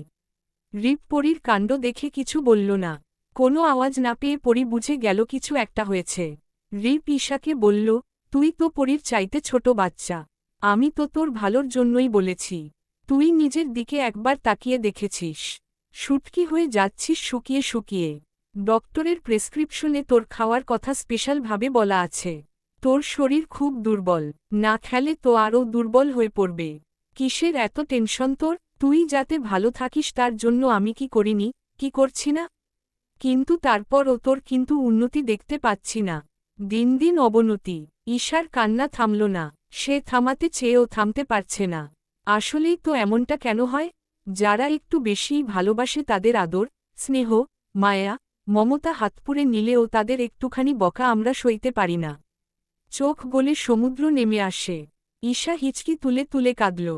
S1: রিপ পরীর কাণ্ড দেখে কিছু বলল না। কোনো আওয়াজ না পেয়ে পরি বুঝে গেল কিছু একটা হয়েছে। রিপ ঈশাকে বলল, তুই তো পরীর চাইতে ছোট বাচ্চা। আমি তো তোর ভালোর জন্যই বলেছি। তুই নিজের দিকে একবার তাকিয়ে দেখেছিস? শুটকি হয়ে যাচ্ছিস শুকিয়ে শুকিয়ে। ডক্টরের প্রেসক্রিপশনে তোর খাওয়ার কথা স্পেশালভাবে বলা আছে। তোর শরীর খুব দুর্বল, না খেলে তো আরও দুর্বল হয়ে পড়বে। কিসের এত টেনশন তোর? তুই যাতে ভালো থাকিস তার জন্য আমি কি করিনি, কি করছি না? কিন্তু তারপরও তোর কিন্তু উন্নতি দেখতে পাচ্ছি না, দিন দিন অবনতি। ঈশার কান্না থামল না, সে থামাতে চেয়েও থামতে পারছে না। আসলেই তো এমনটা কেন হয়? যারা একটু বেশিই ভালোবাসে তাদের আদর, স্নেহ, মায়া, মমতা হাতপুরে নিলেও তাদের একটুখানি বকা আমরা সইতে পারি না। চোখ গলে সমুদ্র নেমে আসে। ঈশা হিচকি তুলে তুলে কাঁদল।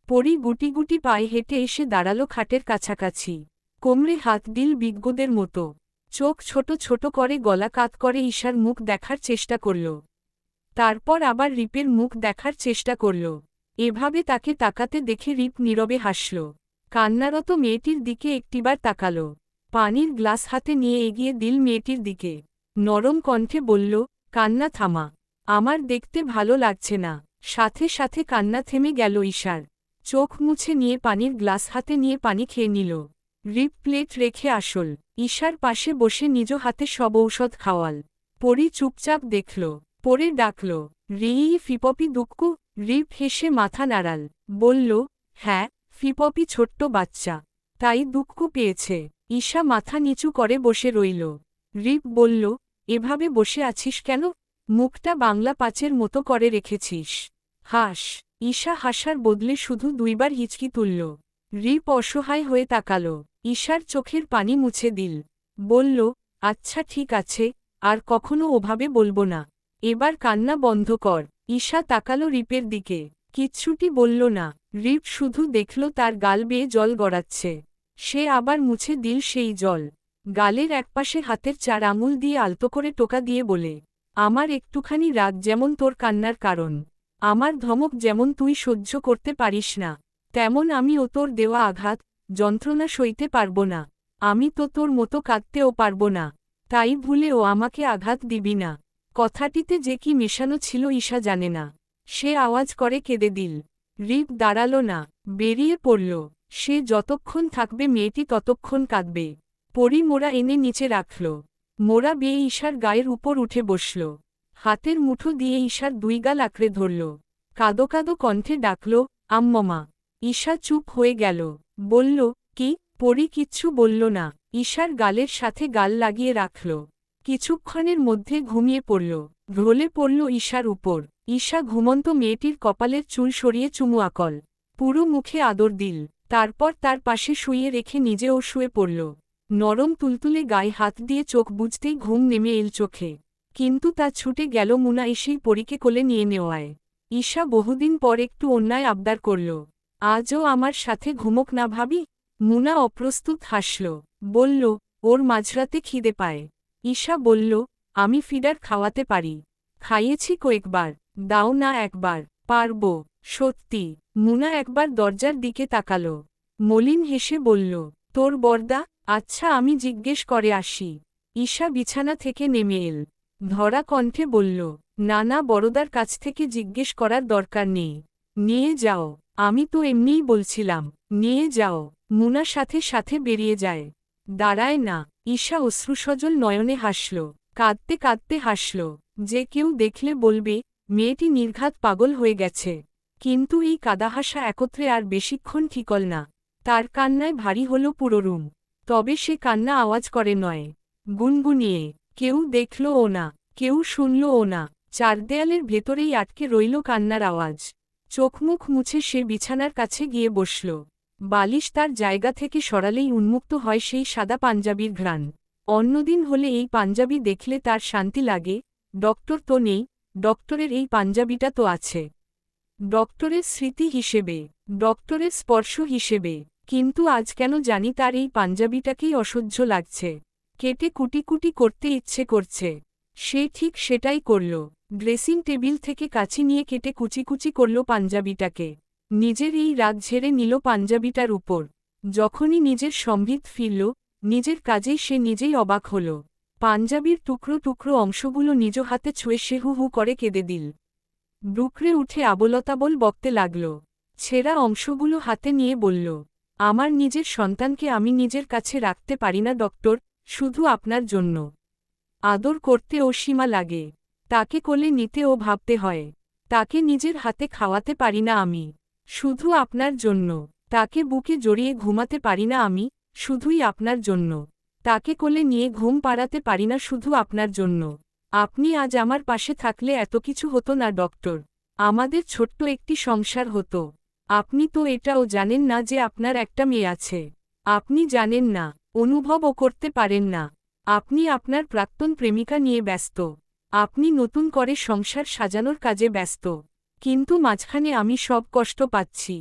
S1: পরি গুটি গুটি পায়ে হেঁটে এসে দাঁড়ালো খাটের কাছাকাছি। কোমরে হাত দিল বিজ্ঞদের মতো। চোখ ছোট ছোট করে গলা কাত করে ঈশার মুখ দেখার চেষ্টা করল। তারপর আবার রিপের মুখ দেখার চেষ্টা করল। এভাবে তাকে তাকাতে দেখে রিপ নীরবে হাসল। কান্নারত মেয়েটির দিকে একটিবার তাকাল। পানির গ্লাস হাতে নিয়ে এগিয়ে দিল মেয়েটির দিকে। নরম কণ্ঠে বলল, কান্না থামা। আমার দেখতে ভালো লাগছে না। সাথে সাথে কান্না থেমে গেল ঈশার। চোখ মুছে নিয়ে পানির গ্লাস হাতে নিয়ে পানি খেয়ে নিল। রিপ প্লেট রেখে আসল। ঈশার পাশে বসে নিজ হাতে সব ঔষধ খাওয়াল। পরি চুপচাপ দেখল। পরে ডাকল, রিই ফিপপি দুক্কু। রিপ হেসে মাথা নাড়াল, বলল, হ্যাঁ, ফিপপি ছোট্ট বাচ্চা, তাই দুক্কু পেয়েছে। ঈশা মাথা নিচু করে বসে রইল। রিপ বলল, এভাবে বসে আছিস কেন? মুখটা বাংলা পাঁচের মতো করে রেখেছিস। হাস। ঈশা হাসার বদলে শুধু দুইবার হিচকি তুলল। রিপ অসহায় হয়ে তাকাল। ঈশার চোখের পানি মুছে দিল। বলল, আচ্ছা ঠিক আছে, আর কখনো ওভাবে বলবো না। এবার কান্না বন্ধ কর। ঈশা তাকালো রিপের দিকে, কিচ্ছুটি বলল না। রিপ শুধু দেখল তার গাল বেয়ে জল গড়াচ্ছে। সে আবার মুছে দিল সেই জল। গালের একপাশে হাতের 4 আঙুল দিয়ে আলতো করে টোকা দিয়ে বলে, আমার একটুখানি রাগ যেমন তোর কান্নার কারণ, আমার ধমক যেমন তুই সহ্য করতে পারিস না, তেমন আমিও তোর দেওয়া আঘাত, যন্ত্রণা সইতে পারব না। আমি তো তোর মতো কাঁদতেও পারব না, তাই ভুলেও আমাকে আঘাত দিবি না। কথাটিতে যে কি মেশানো ছিল ঈশা জানে না। সে আওয়াজ করে কেঁদে দিল। রিপ দাঁড়াল না, বেরিয়ে পড়ল। সে যতক্ষণ থাকবে মেয়েটি ততক্ষণ কাঁদবে। পরি মোড়া এনে নিচে রাখল। মোড়া বেয়ে ঈশার গায়ের উপর উঠে বসল। হাতের মুঠো দিয়ে ঈশার 2 গাল আঁকড়ে ধরল। কাঁদো কাঁদো কণ্ঠে ডাকল, আম্মমা। ঈশা চুপ হয়ে গেল। বলল, কি? পরি কিচ্ছু বলল না। ঈশার গালের সাথে গাল লাগিয়ে রাখল। কিছুক্ষণের মধ্যে ঘুমিয়ে পড়ল। ঢলে পড়ল ঈশার উপর। ঈশা ঘুমন্ত মেয়েটির কপালের চুল সরিয়ে চুমু আকল। পুরো মুখে আদর দিল। তারপর তার পাশে শুইয়ে রেখে নিজেও শুয়ে পড়ল। নরম তুলতুলে গায়ে হাত দিয়ে চোখ বুজতেই ঘুম নেমে এল চোখে। কিন্তু তা ছুটে গেল মুনা এসেই পরীকে কোলে নিয়ে নেওয়ায়। ঈশা বহুদিন পর একটু অন্যায় আবদার করল, আজও আমার সাথে ঘুমোক না ভাবি? মুনা অপ্রস্তুত হাসল। বলল, ওর মাঝরাতে খিদে পায়। ঈশা বলল, আমি ফিডার খাওয়াতে পারি। খাইয়েছি কয়েকবার। দাও না একবার। পারবো। সত্যি। মুনা একবার দরজার দিকে তাকালো। মলিন হেসে বলল, তোর বরদা? আচ্ছা আমি জিজ্ঞেস করে আসি। ঈশা বিছানা থেকে নেমে এল। ধরা কণ্ঠে বলল, না না, বড়দার কাছ থেকে জিজ্ঞেস করার দরকার নেই। নিয়ে যাও। আমি তো এমনিই বলছিলাম, নিয়ে যাও। মুনা সাথে সাথে বেরিয়ে যায়। দাঁড়ায় না। ঈশা অশ্রুসজল নয়নে হাসল। কাঁদতে কাঁদতে হাসল। যে কেউ দেখলে বলবে, মেয়েটি নির্ঘাত পাগল হয়ে গেছে। কিন্তু এই কাদাহাসা একত্রে আর বেশিক্ষণ ঠিকল না। তার কান্নায় ভারী হল পুরো রুম। তবে সে কান্না আওয়াজ করে নয়, গুনগুনিয়ে। কেউ দেখলও না, কেউ শুনলও না। চার দেয়ালের ভেতরেই আটকে রইল কান্নার আওয়াজ। চোখমুখ মুছে সে বিছানার কাছে গিয়ে বসল। বালিশ তার জায়গা থেকে সরালেই উন্মুক্ত হয় সেই সাদা পাঞ্জাবির ঘ্রাণ। অন্যদিন হলে এই পাঞ্জাবি দেখলে তার শান্তি লাগে। ডক্টর তো নেই, ডক্টরের এই পাঞ্জাবিটা তো আছে। ডক্টরের স্মৃতি হিসেবে, ডক্টরের স্পর্শ হিসেবে। কিন্তু আজ কেন জানি তার এই পাঞ্জাবিটাকেই অসহ্য লাগছে। কেটে কুটি কুটি করতে ইচ্ছে করছে। সে ঠিক সেটাই করল। ড্রেসিং টেবিল থেকে কাছি নিয়ে কেটে কুচি কুচি করল পাঞ্জাবিটাকে। নিজের এই রাগ ঝেড়ে নিল পাঞ্জাবিটার উপর। যখনই নিজের সম্বিত ফিরল, নিজের কাজেই সে নিজেই অবাক হল। পাঞ্জাবির টুকরো টুকরো অংশগুলো নিজ হাতে ছুঁয়ে সে হু হু করে কেঁদে দিল। ডুকরে উঠে আবোলতাবোল বকতে লাগল। ছেঁড়া অংশগুলো হাতে নিয়ে বলল, আমার নিজের সন্তানকে আমি নিজের কাছে রাখতে পারি না ডক্টর, শুধু আপনার জন্য। আদর করতে ও সীমা লাগে। তাকে কোলে নিতে ও ভাবতে হয়। তাকে নিজের হাতে খাওয়াতে পারি না আমি, শুধু আপনার জন্য। তাকে বুকে জড়িয়ে ঘুমাতে পারি না আমি, শুধুই আপনার জন্য। তাকে কোলে নিয়ে ঘুম পাড়াতে পারি না, শুধু আপনার জন্য। আপনি আজ আমার পাশে থাকলে এত কিছু হতো না ডক্টর। আমাদের ছোট্ট একটি সংসার হতো। আপনি তো এটাও জানেন না যে আপনার একটা মেয়ে আছে। আপনি জানেন না, অনুভবও করতে পারেন না। আপনি আপনার প্রাক্তন প্রেমিকা নিয়ে ব্যস্ত। আপনি নতুন করে সংসার সাজানোর কাজে ব্যস্ত। কিন্তু মাঝখানে আমি সব কষ্ট পাচ্ছি।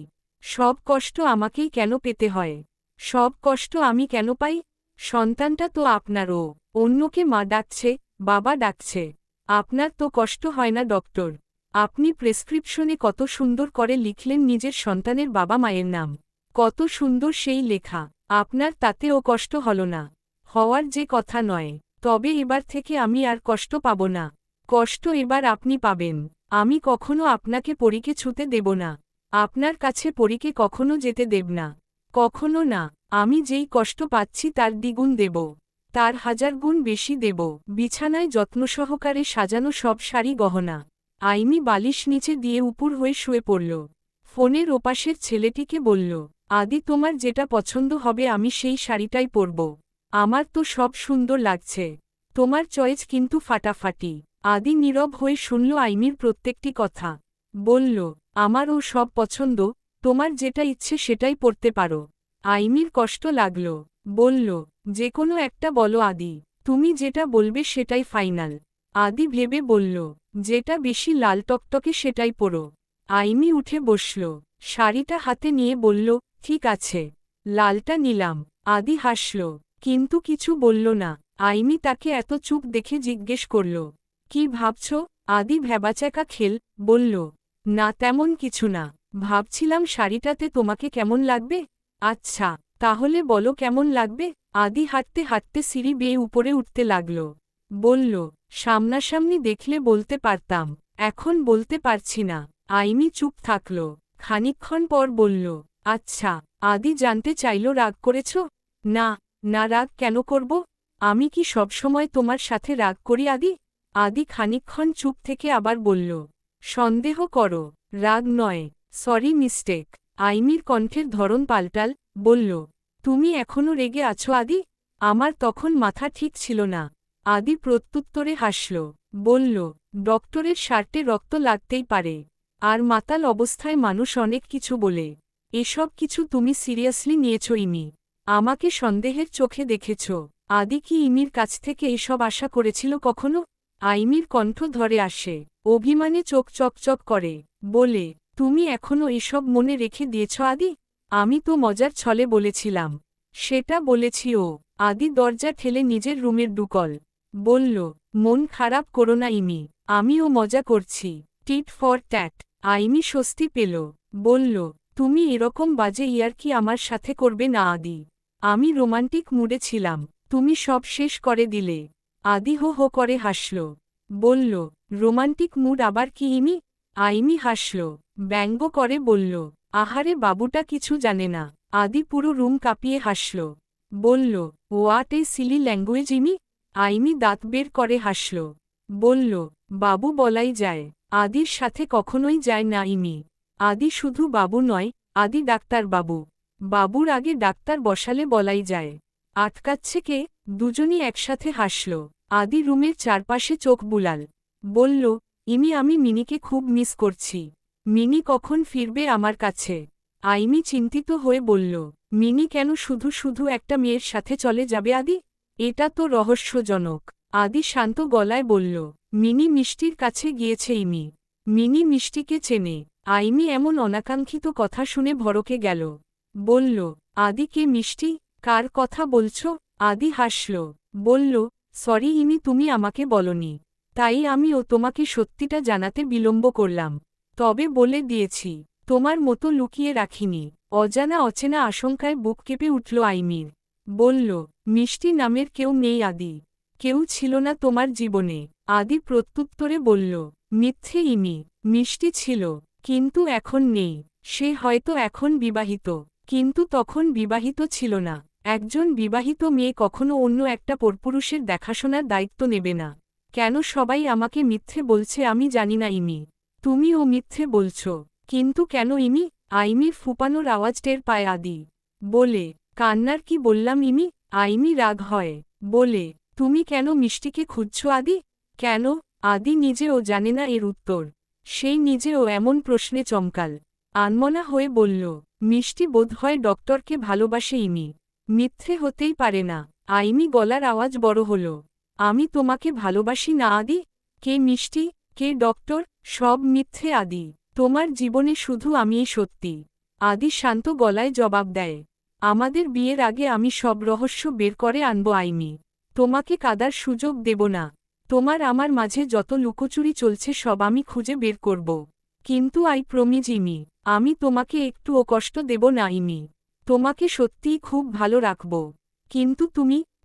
S1: সব কষ্ট আমাকেই কেন পেতে হয়? সব কষ্ট আমি কেন পাই? সন্তানটা তো আপনারও। অন্যকে মা ডাকছে, বাবা ডাকছে। আপনার তো কষ্ট হয় না ডক্টর? আপনি প্রেসক্রিপশনে কত সুন্দর করে লিখলেন নিজের সন্তানের বাবা মায়ের নাম। কত সুন্দর সেই লেখা। আপনার তাতেও কষ্ট হল না? হওয়ার যে কথা নয়। তবে এবার থেকে আমি আর কষ্ট পাব না। কষ্ট এবার আপনি পাবেন। আমি কখনো আপনাকে পরীকে ছুতে দেব না। আপনার কাছে পরীকে কখনো যেতে দেব না। কখনো না। আমি যেই কষ্ট পাচ্ছি তার দ্বিগুণ দেব। তার 1000 গুণ বেশি দেব। বিছানায় যত্নসহকারে সাজানো সব শাড়ি গহনা। আইনি বালিশ নিচে দিয়ে উপুর হয়ে শুয়ে পড়ল। ফোনের ওপাশের ছেলেটিকে বলল, আদি তোমার যেটা পছন্দ হবে আমি সেই শাড়িটাই পরব। আমার তো সব সুন্দর লাগছে। তোমার চয়েস কিন্তু ফাটাফাটি। আদি নীরব হয়ে শুনল আইমির প্রত্যেকটি কথা। বলল, আমারও সব পছন্দ, তোমার যেটা ইচ্ছে সেটাই পরতে পারো। আইমির কষ্ট লাগল। বলল, যে কোনো একটা বলো আদি। তুমি যেটা বলবে সেটাই ফাইনাল। আদি ভেবে বলল, যেটা বেশি লাল টকটকে সেটাই পরো। আইমি উঠে বসল। শাড়িটা হাতে নিয়ে বলল, ঠিক আছে, লালটা নিলাম। আদি হাসল, কিন্তু কিছু বলল না। আইমি তাকে এত চুপ দেখে জিজ্ঞেস করল, কি ভাবছ? আদি ভ্যাবাচ্যাকা খেল, বলল, না তেমন কিছু না। ভাবছিলাম শাড়িটাতে তোমাকে কেমন লাগবে। আচ্ছা, তাহলে বলো কেমন লাগবে। আদি হাঁটতে হাঁটতে সিঁড়ি বেয়ে উপরে উঠতে লাগল। বলল, সামনাসামনি দেখলে বলতে পারতাম, এখন বলতে পারছি না। আইমি চুপ থাকল। খানিকক্ষণ পর বলল, আচ্ছা। আদি জানতে চাইল, রাগ করেছ? না, না, রাগ কেন করব? আমি কি সবসময় তোমার সাথে রাগ করি আদি? আদি খানিকক্ষণ চুপ থেকে আবার বলল, সন্দেহ করো, রাগ নয়, সরি মিস্টেক। আইমির কণ্ঠের ধরন পাল্টাল, বলল, তুমি এখনো রেগে আছো আদি? আমার তখন মাথা ঠিক ছিল না। আদি প্রত্যুত্তরে হাসল, বলল, ডক্টরের শার্টে রক্ত লাগতেই পারে। আর মাতাল অবস্থায় মানুষ অনেক কিছু বলে। এসব কিছু তুমি সিরিয়াসলি নিয়েছ ইমি? আমাকে সন্দেহের চোখে দেখেছ? আদি কি ইমির কাছ থেকে এসব আশা করেছিল কখনো? আইমির কণ্ঠ ধরে আসে, অভিমানে চোখ চকচক করে, বলে, তুমি এখনো এসব মনে রেখে দিয়েছ আদি? আমি তো মজার ছলে বলেছিলাম। সেটা বলেছি ও। আদি দরজা ঠেলে নিজের রুমের ঢুকল। বলল, মন খারাপ করো না ইমি, আমিও মজা করছি। Tit for tat. আইমি স্বস্তি পেল। বলল, তুমি এরকম বাজে ইয়ার্কি আমার সাথে করবে না আদি। আমি রোমান্টিক মুডে ছিলাম, তুমি সব শেষ করে দিলে। আদি হো হো করে হাসল। বলল, রোমান্টিক মুড আবার কি ইমি? আইমি হাসল, ব্যঙ্গ করে বলল, আহারে বাবুটা কিছু জানে না। আদি পুরো রুম কাঁপিয়ে হাসল। বলল, হোয়াট এ সিলি ল্যাঙ্গুয়েজ ইমি? আইমি দাঁত বের করে হাসল। বলল, বাবু বলাই যায়। আদির সাথে কখনোই যায় না ইমি। আদি শুধু বাবু নয়, আদি ডাক্তার বাবু। বাবুর আগে ডাক্তার বসালে বলাই যায়। আটকাচ্ছে কে? দুজনই একসাথে হাসল। আদি রুমের চারপাশে চোখ বুলাল। বলল, ইমি আমি মিনিকে খুব মিস করছি। মিনি কখন ফিরবে আমার কাছে? আইমি চিন্তিত হয়ে বলল, মিনি কেন শুধু শুধু একটা মেয়ের সাথে চলে যাবে আদি? এটা তো রহস্যজনক। আদি শান্ত গলায় বলল, মিনি মিষ্টির কাছে গিয়েছে ইমি। মিনি মিষ্টিকে চেনে। আইমি এমন অনাকাঙ্ক্ষিত কথা শুনে ভড়কে গেল। বলল, আদি কে মিষ্টি? কার কথা বলছ? আদি হাসল। বলল, সরি ইমি তুমি আমাকে বলনি। তাই আমিও তোমাকে সত্যিটা জানাতে বিলম্ব করলাম। তবে বলে দিয়েছি, তোমার মতো লুকিয়ে রাখিনি। অজানা অচেনা আশঙ্কায় বুক কেঁপে উঠল আইমির। বলল, মিষ্টি নামের কেউ নেই আদি। কেউ ছিল না তোমার জীবনে। আদি প্রত্যুত্তরে বলল, মিথ্যে ইমি। মিষ্টি ছিল, কিন্তু এখন নেই। সে হয়তো এখন বিবাহিত, কিন্তু তখন বিবাহিত ছিল না। একজন বিবাহিত মেয়ে কখনো অন্য একটা পরপুরুষের দেখাশোনার দায়িত্ব নেবে না। কেন সবাই আমাকে মিথ্যে বলছে আমি জানি না ইমি। তুমিও মিথ্যে বলছ। কিন্তু কেন ইমি? আইমির ফুপানোর আওয়াজ টের পায় আদি। বলে, কান্নার কি বললাম ইমি? আইমি রাগ হয়। বলে, তুমি কেন মিষ্টিকে খুঁজছ আদি? কেন? আদি নিজেও জানে না এর উত্তর। সেই নিজেও এমন প্রশ্নে চমকাল। আনমনা হয়ে বলল, মিষ্টি বোধহয় ডক্টরকে ভালোবাসে ইমি। মিথ্যে হতেই পারে না। আইমি গলার আওয়াজ বড় হল। আমি তোমাকে ভালোবাসি না আদি? কে মিষ্টি, কে ডক্টর, সব মিথ্যে আদি। তোমার জীবনে শুধু আমিই সত্যি। আদি শান্ত গলায় জবাব দেয়, আমাদের বিয়ের আগে আমি সব রহস্য বের করে আনব আইমি। তোমাকে কাদার সুযোগ দেব না। তোমার আমার মাঝে যত লুকোচুরি চলছে সব আমি খুঁজে বের করব। কিন্তু আই প্রমিজ ইমি, আমি তোমাকে একটুও কষ্ট দেব না ইমি। তোমাকে সত্যিই খুব ভালো রাখব। কিন্তু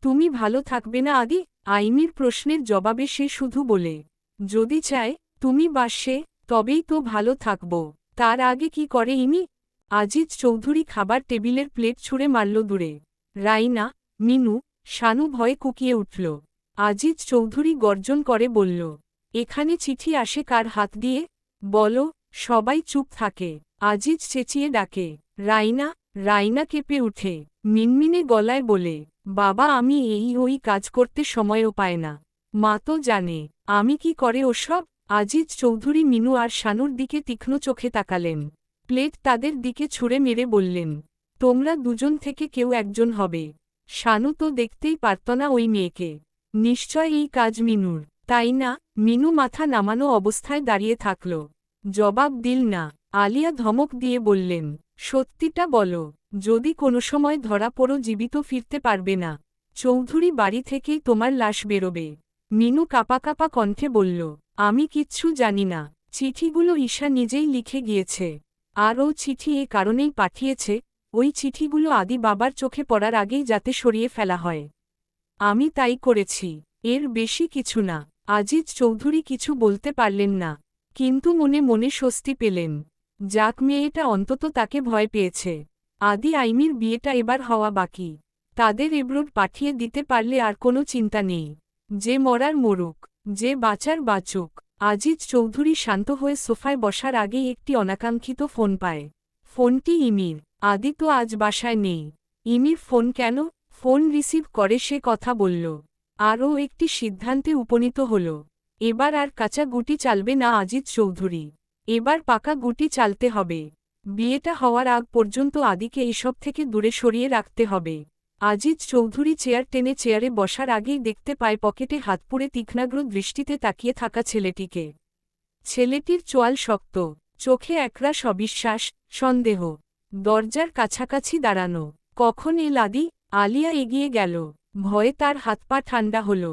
S1: তুমি ভালো থাকবে না আদি? আইমির প্রশ্নের জবাবে সে শুধু বলে, যদি চায় তুমি বা সে, তবেই তো ভালো থাকব। তার আগে কি করে ইমি? আজিজ চৌধুরী খাবার টেবিলের প্লেট ছুঁড়ে মারল দূরে। রাইনা, মিনু, শানু ভয়ে কুকিয়ে উঠল। আজিজ চৌধুরী গর্জন করে বলল, এখানে চিঠি আসে কার হাত দিয়ে? বলো। সবাই চুপ থাকে। আজিজ চেঁচিয়ে ডাকে, রাইনা। রাইনা কেঁপে উঠে মিনমিনে গলায় বলে, বাবা আমি এই ওই কাজ করতে সময়ও পায় না। মা তো জানে আমি কি করে ওসব। আজিজ চৌধুরী মিনু আর শানুর দিকে তীক্ষ্ণ চোখে তাকালেন। প্লেট তাদের দিকে ছুঁড়ে মেরে বললেন, তোমরা দুজন থেকে কেউ একজন হবে। শানু তো দেখতেই পারত না ওই মেয়েকে। নিশ্চয় এই কাজ মিনুর, তাই না? মিনু মাথা নামানো অবস্থায় দাঁড়িয়ে থাকল। জবাব দিল না। আলিয়া ধমক দিয়ে বললেন, সত্যিটা বলো। যদি কোনো সময় ধরা পড়ো জীবিত ফিরতে পারবে না। চৌধুরী বাড়ি থেকেই তোমার লাশ বেরোবে। মিনু কাঁপা কাঁপা কণ্ঠে বলল, আমি কিচ্ছু জানি না। চিঠিগুলো ঈশা নিজেই লিখে গিয়েছে। আর ও চিঠি এ কারণেই পাঠিয়েছে, ওই চিঠিগুলো আদি বাবার চোখে পড়ার আগেই যাতে সরিয়ে ফেলা হয়। আমি তাই করেছি। এর বেশি কিছু না। আজিজ চৌধুরী কিছু বলতে পারলেন না, কিন্তু মনে মনে স্বস্তি পেলেন। যাক মেয়েটা অন্তত তাকে ভয় পেয়েছে। আদি আইমির বিয়েটা এবার হওয়া বাকি। তাদের এব্রোড পাঠিয়ে দিতে পারলে আর কোনো চিন্তা নেই। যে মরার মরুক, যে বাঁচার বাঁচুক। আজিজ চৌধুরী শান্ত হয়ে সোফায় বসার আগেই একটি অনাকাঙ্ক্ষিত ফোন পায়। ফোনটি ইমির। আদি তো আজ বাসায় নেই। ইমির ফোন কেন? ফোন রিসিভ করে সে কথা বলল। আরও একটি সিদ্ধান্তে উপনীত হল। এবার আর কাঁচা গুটি চালবে না আজিজ চৌধুরী। এবার পাকা গুটি চালতে হবে। বিয়েটা হওয়ার আগ পর্যন্ত আদিকে এসব থেকে দূরে সরিয়ে রাখতে হবে। আজিজ চৌধুরী চেয়ার টেনে চেয়ারে বসার আগেই দেখতে পায় পকেটে হাত পুড়ে তীক্ষ্ণাগ্র দৃষ্টিতে তাকিয়ে থাকা ছেলেটিকে। ছেলেটির চোয়াল শক্ত, চোখে একরাশ অবিশ্বাস, সন্দেহ। দরজার কাছাকাছি দাঁড়ানো। কখন এল আদি? আলিয়া এগিয়ে গেল। ভয়ে তার হাত পা ঠান্ডা হল।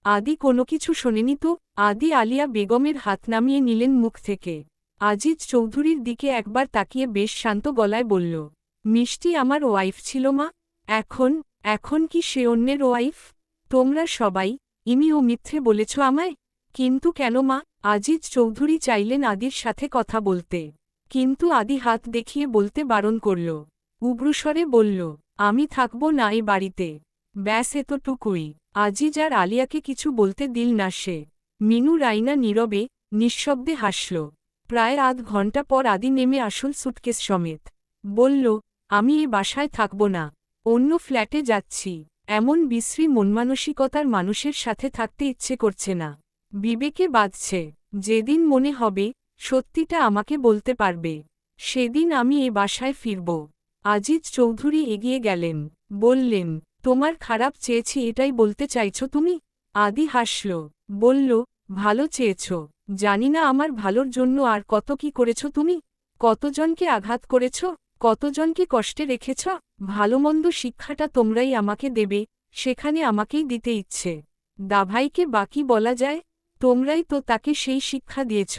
S1: আদি কোনো কিছু শোনেনি তো? আদি আলিয়া বেগমের হাত নামিয়ে নিলেন মুখ থেকে। আজিজ চৌধুরীর দিকে একবার তাকিয়ে বেশ শান্ত গলায় বলল, মিষ্টি আমার ওয়াইফ ছিল মা। এখন এখন কি সে অন্যের ওয়াইফ? তোমরা সবাই ইমিও মিথ্যে বলেছ আমায়। কিন্তু কেন মা? আজিজ চৌধুরী চাইলেন আদির সাথে কথা বলতে, কিন্তু আদি হাত দেখিয়ে বলতে বারণ করল। উগ্রস্বরে বলল, আমি থাকব না এই বাড়িতে। ব্যাস এতটুকুই। আজিজ আর আলিয়াকে কিছু বলতে দিল না সে। মিনু রাইনা নীরবে নিঃশব্দে হাসল। প্রায় আধ ঘণ্টা পর আদি নেমে আসল সুটকেস সমেত বলল, আমি এ বাসায় থাকব না, অন্য ফ্ল্যাটে যাচ্ছি। এমন বিশ্রী মনমানসিকতার মানুষের সাথে থাকতে ইচ্ছে করছে না। বিবেকে বাধছে। যেদিন মনে হবে সত্যিটা আমাকে বলতে পারবে, সেদিন আমি এ বাসায় ফিরব। আজিজ চৌধুরী এগিয়ে গেলেন, বললেন, তোমার খারাপ চেয়েছি এটাই বলতে চাইছ তুমি? আদি হাসল, বলল, ভালো চেয়েছ। জানি না আমার ভালোর জন্য আর কত কি করেছ তুমি। কতজনকে আঘাত করেছ, কতজনকে কষ্টে রেখেছ। ভালোমন্দ শিক্ষাটা তোমরাই আমাকে দেবে, সেখানে আমাকেই দিতে ইচ্ছে। দাভাইকে বাকি বলা যায়? তোমরাই তো তাকে সেই শিক্ষা দিয়েছ,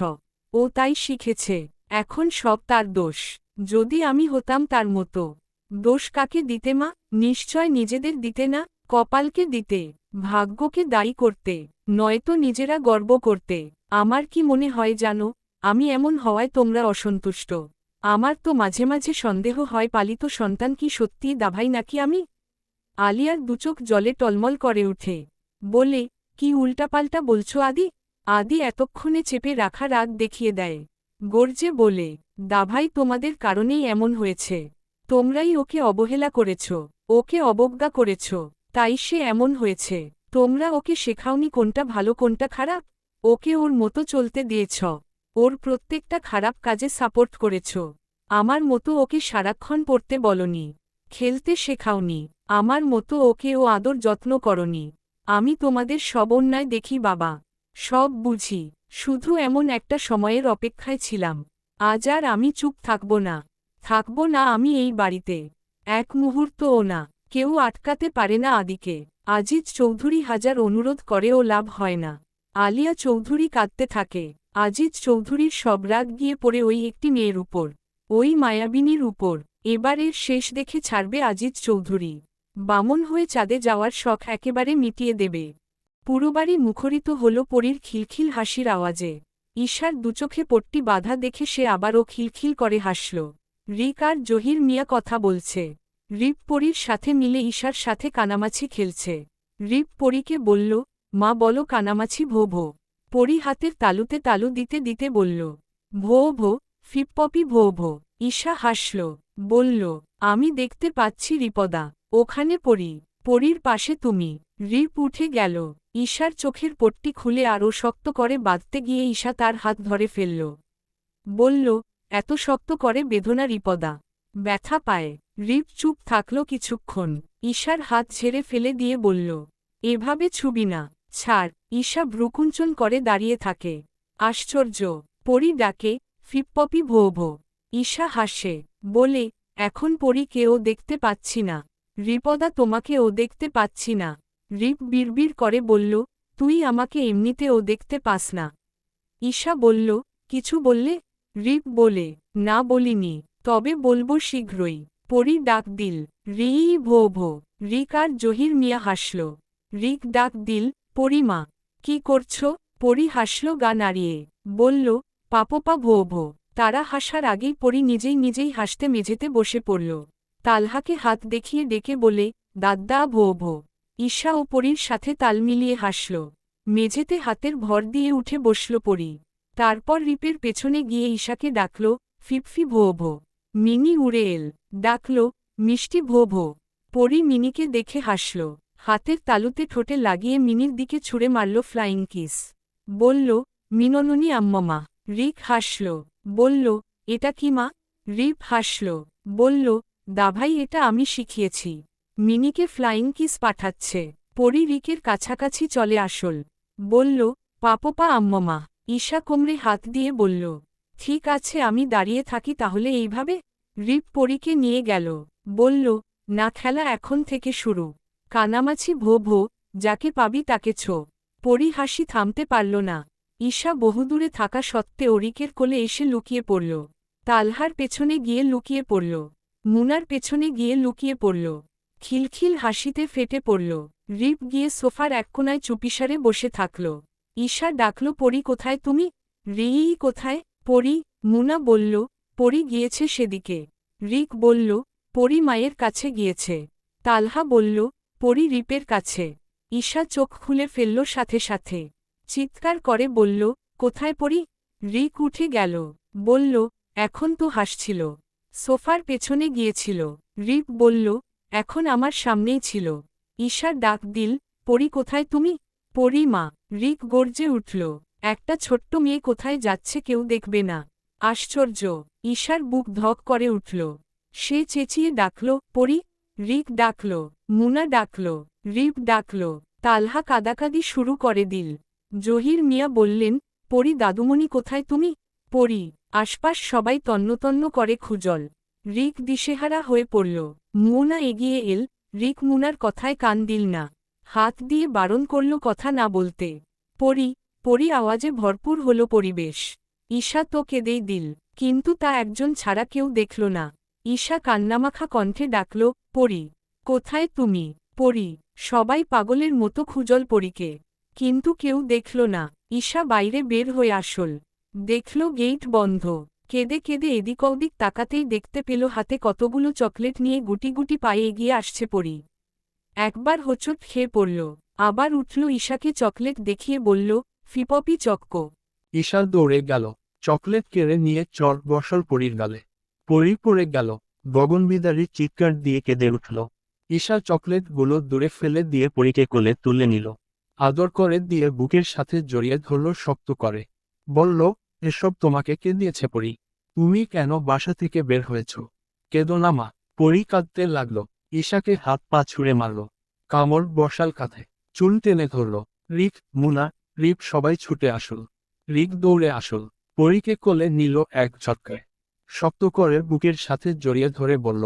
S1: ও তাই শিখেছে। এখন সব তার দোষ। যদি আমি হতাম তার মতো। দোষ কাকে দিতে মা? নিশ্চয় নিজেদের দিতে না, কপালকে দিতে, ভাগ্যকে দায়ী করতে, নয়তো নিজেরা গর্ব করতে। আমার কি মনে হয় জানো, আমি এমন হওয়ায় তোমরা অসন্তুষ্ট। আমার তো মাঝে মাঝে সন্দেহ হয় পালিত সন্তান কি সত্যিই দাভাই নাকি আমি। আলিয়ার দুচোখ জলে টলমল করে উঠে, বলে, কি উল্টাপাল্টা বলছো আদি? আদি এতক্ষণে চেপে রাখা রাগ দেখিয়ে দেয়, গর্জে বলে, দাভাই তোমাদের কারণেই এমন হয়েছে। তোমরাই ওকে অবহেলা করেছ, ওকে অবজ্ঞা করেছ, তাই সে এমন হয়েছে। তোমরা ওকে শেখাওনি কোনটা ভালো কোনটা খারাপ। ওকে ওর মতো চলতে দিয়েছ, ওর প্রত্যেকটা খারাপ কাজে সাপোর্ট করেছ। আমার মতো ওকে সারাক্ষণ পড়তে বলনি, খেলতে শেখাওনি। আমার মতো ওকে ও আদর যত্ন করনি। আমি তোমাদের সব অন্যায় দেখি বাবা, সব বুঝি। শুধু এমন একটা সময়ের অপেক্ষায় ছিলাম। আজ আর আমি চুপ থাকব না। থাকব না আমি এই বাড়িতে এক মুহূর্তও না। কেউ আটকাতে পারে না আদিকে। আজিজ চৌধুরী হাজার অনুরোধ করেও লাভ হয় না। আলিয়া চৌধুরী কাঁদতে থাকে। আজিজ চৌধুরীর সব রাগ গিয়ে পড়ে ওই একটি মেয়ের উপর, ওই মায়াবিনীর উপর। এবারের শেষ দেখে ছাড়বে আজিজ চৌধুরী। বামন হয়ে চাঁদে যাওয়ার শখ একেবারে মিটিয়ে দেবে। পুরোবাড়ি মুখরিত হল পরীর খিলখিল হাসির আওয়াজে। ঈশার দুচোখে পট্টি বাঁধা দেখে সে আবারও খিলখিল করে হাসল। রিক আর জহির মিয়া কথা বলছে। রিপ পরীর সাথে মিলে ঈশার সাথে কানামাছি খেলছে। রিপ পরীকে বলল, মা বলো কানামাছি ভো ভো। পরী হাতের তালুতে তালু দিতে দিতে বলল, ভো ভো, ফিপপপি ভো ভো। ঈশা হাসল, বলল, আমি দেখতে পাচ্ছি রিপদা, ওখানে পরী, পরীর পাশে তুমি। রিপ উঠে গেল। ঈশার চোখের পট্টি খুলে আরও শক্ত করে বাঁধতে গিয়ে ঈশা তার হাত ধরে ফেলল। বলল, এত শক্ত করে বেদনা রিপদা, ব্যথা পায়। রিপ চুপ থাকল কিছুক্ষণ। ঈশার হাত ঝেড়ে ফেলে দিয়ে বলল, এভাবে ছুবি না, ছাড়। ঈশা ভ্রুকুঞ্চন করে দাঁড়িয়ে থাকে। আশ্চর্য। পরী ডাকে, ফিপপপি ভো ভো। ঈশা হাসে, বলে, এখন পরীকে ও দেখতে পাচ্ছি না। রিপদা তোমাকে ও দেখতে পাচ্ছি না। রিপ বিড়বিড় করে বলল, তুই আমাকে এমনিতে ও দেখতে পাস না। ঈশা বলল, কিছু বললে? রিপ বলে, না বলিনি, তবে বলবো শীঘ্রই। পরী ডাক দিল, রি ভো ভো। রিক আর জহির মিয়া হাসল। রিক ডাক দিল, পরিমা, কি করছো? পরী হাসল গা নাড়িয়ে, বলল, পাপপা ভো ভো। তারা হাসার আগেই পরী নিজেই নিজেই হাসতে মেঝেতে বসে পড়ল। তালহাকে হাত দেখিয়ে ডেকে বলে, দাদ্দা ভো ভো। ঈশা ও পরীর সাথে তাল মিলিয়ে হাসল। মেঝেতে হাতের ভর দিয়ে উঠে বসল পরী। তারপর রিপের পেছনে গিয়ে ঈশাকে ডাকল, ফিপফি ভো ভো। মিনি উড়ে এল, ডাকল, মিষ্টি ভো ভো। পরী মিনিকে দেখে হাসল। হাতের তালুতে ঠোঁটে লাগিয়ে মিনির দিকে ছুঁড়ে মারল ফ্লাইং কিস। বলল, মিনননি আম্মমা। রিক হাসল, বলল, এটা কি মা? রিপ হাসল, বলল, দাভাই এটা আমি শিখিয়েছি। মিনিকে ফ্লাইং কিস পাঠাচ্ছে। পরী রিকের কাছাকাছি চলে আসল, বলল, পাপপা আম্মমা। ঈশা কোমরে হাত দিয়ে বলল, ঠিক আছে আমি দাঁড়িয়ে থাকি তাহলে এইভাবে। রিপ পরীকে নিয়ে গেল, বলল, না খেলা এখন থেকে শুরু। কানামাছি ভো ভো, যাকে পাবি তাকে ছো। পরি হাসি থামতে পারল না। ঈশা বহুদূরে থাকা সত্ত্বেও রিকের কোলে এসে লুকিয়ে পড়ল। তালহার পেছনে গিয়ে লুকিয়ে পড়ল। মুনার পেছনে গিয়ে লুকিয়ে পড়ল। খিলখিল হাসিতে ফেটে পড়ল। রিপ গিয়ে সোফার এক কোনায় চুপিসারে বসে থাকল। ঈশা ডাকল, পরি কোথায় তুমি? রিই কোথায়? পরি, মুনা বলল, পরি গিয়েছে সেদিকে। রিক বলল, পরি মায়ের কাছে গিয়েছে। তালহা বলল, পরি রিপের কাছে। ঈশা চোখ খুলে ফেলল সাথে সাথে। চিৎকার করে বলল, কোথায় পরি? রিক উঠে গেল। বলল, এখন তো হাসছিল। সোফার পেছনে গিয়েছিল। রিপ বলল, এখন আমার সামনেই ছিল। ঈশা ডাক দিল, পরি কোথায় তুমি? পরি মা। রিক গর্জে উঠল, একটা ছোট্ট মেয়ে কোথায় যাচ্ছে কেউ দেখবে না। আশ্চর্য! ঈশার বুক ধক করে উঠল। সে চেঁচিয়ে ডাকল, পরি। রিক ডাকল, মুনা ডাকল, রিপ ডাকল, তালহা কাদাকাদি শুরু করে দিল। জহির মিয়া বললেন, পরি দাদুমণি কোথায় তুমি? পরি। আশপাশ সবাই তন্নতন্ন করে খুঁজল। রিক দিশেহারা হয়ে পড়ল। মুনা এগিয়ে এল। রিক মুনার কথায় কান দিল না। হাত দিয়ে বারণ করল কথা না বলতে। পরি, পরি আওয়াজে ভরপুর হল পরিবেশ। ঈশা তো কেঁদেই দিল, কিন্তু তা একজন ছাড়া কেউ দেখল না। ঈশা কান্নামাখা কণ্ঠে ডাকল, পরি। কোথায় তুমি? পরি। সবাই পাগলের মতো খুঁজল পরিকে, কিন্তু কেউ দেখল না। ঈশা বাইরে বের হয়ে আসল। দেখল গেট বন্ধ। কেঁদে কেঁদে এদিক ওদিক তাকাতেই দেখতে পেল হাতে কতগুলো চকলেট নিয়ে গুটি গুটি পায়ে এগিয়ে আসছে পরি। একবার হোঁচট খেয়ে পড়ল, আবার উঠল। ঈশাকে চকলেট দেখিয়ে বলল, ফিপপি চক্কো।
S2: ঈশা দৌড়ে গেল, চকলেট কেড়ে নিয়ে চর বসল পরীর গালে। পরী পড়ে গেল, গগনবিদারী চিৎকার দিয়ে কেঁদে উঠল। ঈশা চকলেটগুলো দূরে ফেলে দিয়ে পরীকে কোলে তুলে নিল। আদর করে দিয়ে বুকের সাথে জড়িয়ে ধরল শক্ত করে। বলল, এসব তোমাকে কে দিয়েছে পরী? তুমি কেন বাসা থেকে বের হয়েছ? কেঁদো না মা। পরী কাঁদতে লাগল। ঈশাকে হাত পা ছুঁড়ে মারল। কামড় বসাল কাঁধে, চুল টেনে ধরল। রিক, মুনা, রিপ সবাই ছুটে আসল। রিক দৌড়ে আসল, পরীকে কোলে নিল এক ঝটকায়। শক্ত করে বুকের সাথে জড়িয়ে ধরে বলল,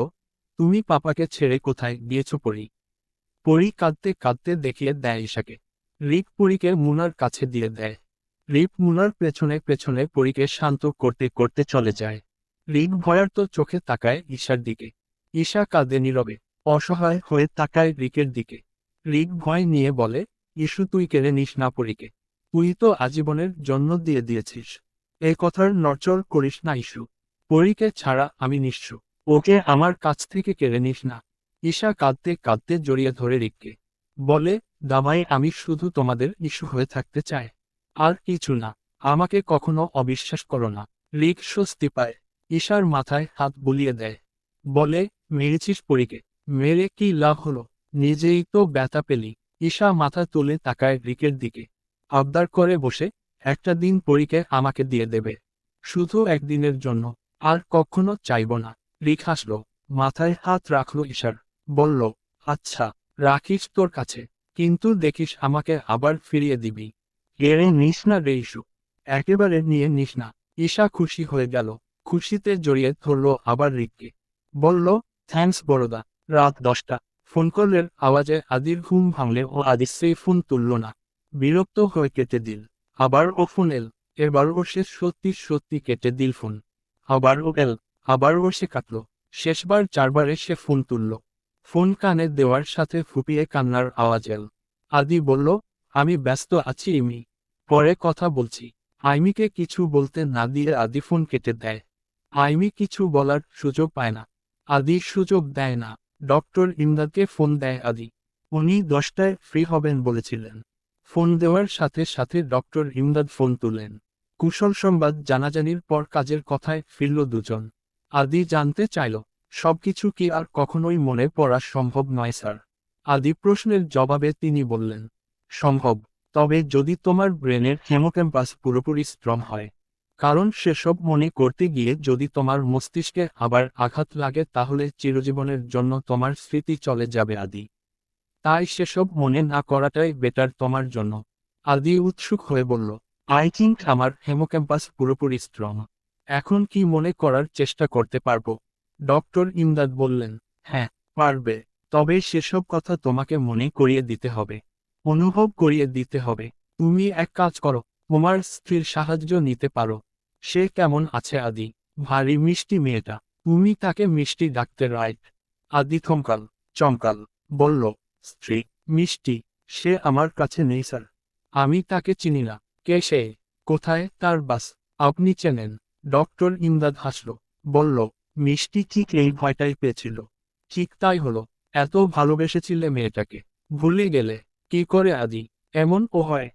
S2: তুমি পাপাকে ছেড়ে কোথায় গিয়েছ পরী? পরী কাঁদতে কাঁদতে দেখিয়ে দেয় ঈশাকে। রিক পরীকে মুনার কাছে দিয়ে দেয়। রিপ মুনার পেছনে পেছনে পরীকে শান্ত করতে করতে চলে যায়। রিক ভয়ার্ত চোখে তাকায় ঈশার দিকে। ঈশা কাঁদে নীরবে, অসহায় হয়ে তাকায় রিকের দিকে। রিক ভয় নিয়ে বলে, ইস্যু তুই কেড়ে নিস না পরীকে। তুই তো আজীবনের জন্য দিয়ে দিয়েছিস। এ কথার নড়চড় করিস না ইস্যু। পরীকে ছাড়া আমি নিঃস্ব। ওকে আমার কাছ থেকে কেড়ে নিস না। ঈশা কাঁদতে কাঁদতে জড়িয়ে ধরে রিককে। বলে, দামাই আমি শুধু তোমাদের ইস্যু হয়ে থাকতে চাই, আর কিছু না। আমাকে কখনো অবিশ্বাস করো না। রিক স্বস্তি পায়। ঈশার মাথায় হাত বুলিয়ে দেয়। বলে, মেরেছিস পরীকে। মেরে কি লাভ হলো? নিজেই তো ব্যথা পেলি। ঈশা মাথা তুলে তাকায় রিকের দিকে। আবদার করে বসে, একটা দিন পরীকে আমাকে দিয়ে দেবে। শুধু একদিনের জন্য, আর কখনো চাইব না। রিক হাসল, মাথায় হাত রাখল ঈশার। বলল, আচ্ছা, রাখিস তোর কাছে, কিন্তু দেখিস আমাকে আবার ফিরিয়ে দিবি। কেড়ে নিস না রে ইস্যু। একেবারে নিয়ে নিস না। ঈশা খুশি হয়ে গেল। খুশিতে জড়িয়ে ধরল আবার রিককে। বলল, থ্যাঙ্কস বড়দা। রাত 10টা। ফোন কলের আওয়াজে আদির ঘুম ভাঙলে ও আদি সেই ফোন তুলল না। বিরক্ত হয়ে কেটে দিল। আবার ও ফোন এল। এবারও সে সত্যি সত্যি কেটে দিল ফোন। আবারও এল। আবারও সে কাটল। শেষবার 4বারে সে ফোন তুলল। ফোন কানে দেওয়ার সাথে ফুপিয়ে কান্নার আওয়াজ এল। আদি বলল, আমি ব্যস্ত আছি ইমি, পরে কথা বলছি। আইমিকে কিছু বলতে না দিয়ে আদি ফোন কেটে দেয়। আইমি কিছু বলার সুযোগ পায় না। আদি সুযোগ দেয় না। ডক্টর ইমদাদকে ফোন দেয় আদি। উনি 10টায় ফ্রি হবেন বলেছিলেন। ফোন দেওয়ার সাথে সাথে ডক্টর ইমদাদ ফোন তুলেন। কুশল সংবাদ জানাজানির পর কাজের কথায় ফিরল দুজন। আদি জানতে চাইল, সবকিছু কি আর কখনোই মনে পড়া সম্ভব নয় স্যার? আদি প্রশ্নের জবাবে তিনি বললেন, সম্ভব, তবে যদি তোমার ব্রেনের হেমোক্যাম্পাস পুরোপুরি স্ট্রং হয়। কারণ সেসব মনে করতে গিয়ে যদি তোমার মস্তিষ্কে আবার আঘাত লাগে তাহলে চিরজীবনের জন্য তোমার স্মৃতি চলে যাবে আদি। তাই সেসব মনে না করাটাই বেটার তোমার জন্য। আদি উৎসুক হয়ে বলল, আই থিঙ্ক আমার হেমোক্যাম্পাস পুরোপুরি স্ট্রং। এখন কি মনে করার চেষ্টা করতে পারবো? ডক্টর ইমদাদ বললেন, হ্যাঁ, পারবে, তবে সেসব কথা তোমাকে মনে করিয়ে দিতে হবে, অনুভব করিয়ে দিতে হবে। তুমি এক কাজ করো, তোমার স্ত্রীর সাহায্য নিতে পারো। সে কেমন আছে আদি? ভারী মিষ্টি মেয়েটা, তুমি তাকে মিষ্টি ডাকতে রাইট? আদি চমকাল, বলল, স্ত্রী? মিষ্টি? সে আমার কাছে নেই স্যার। আমি তাকে চিনি না। কে সে? কোথায় তার বাস? আপনি চেনেন? ডক্টর ইমদাদ হাসল, বলল, মিষ্টি ঠিক এই ভয়টাই পেয়েছিল। ঠিক তাই হলো। এত ভালোবেসেছিলে মেয়েটাকে, ভুলে গেলে কি করে আদি? এমন ও হয়?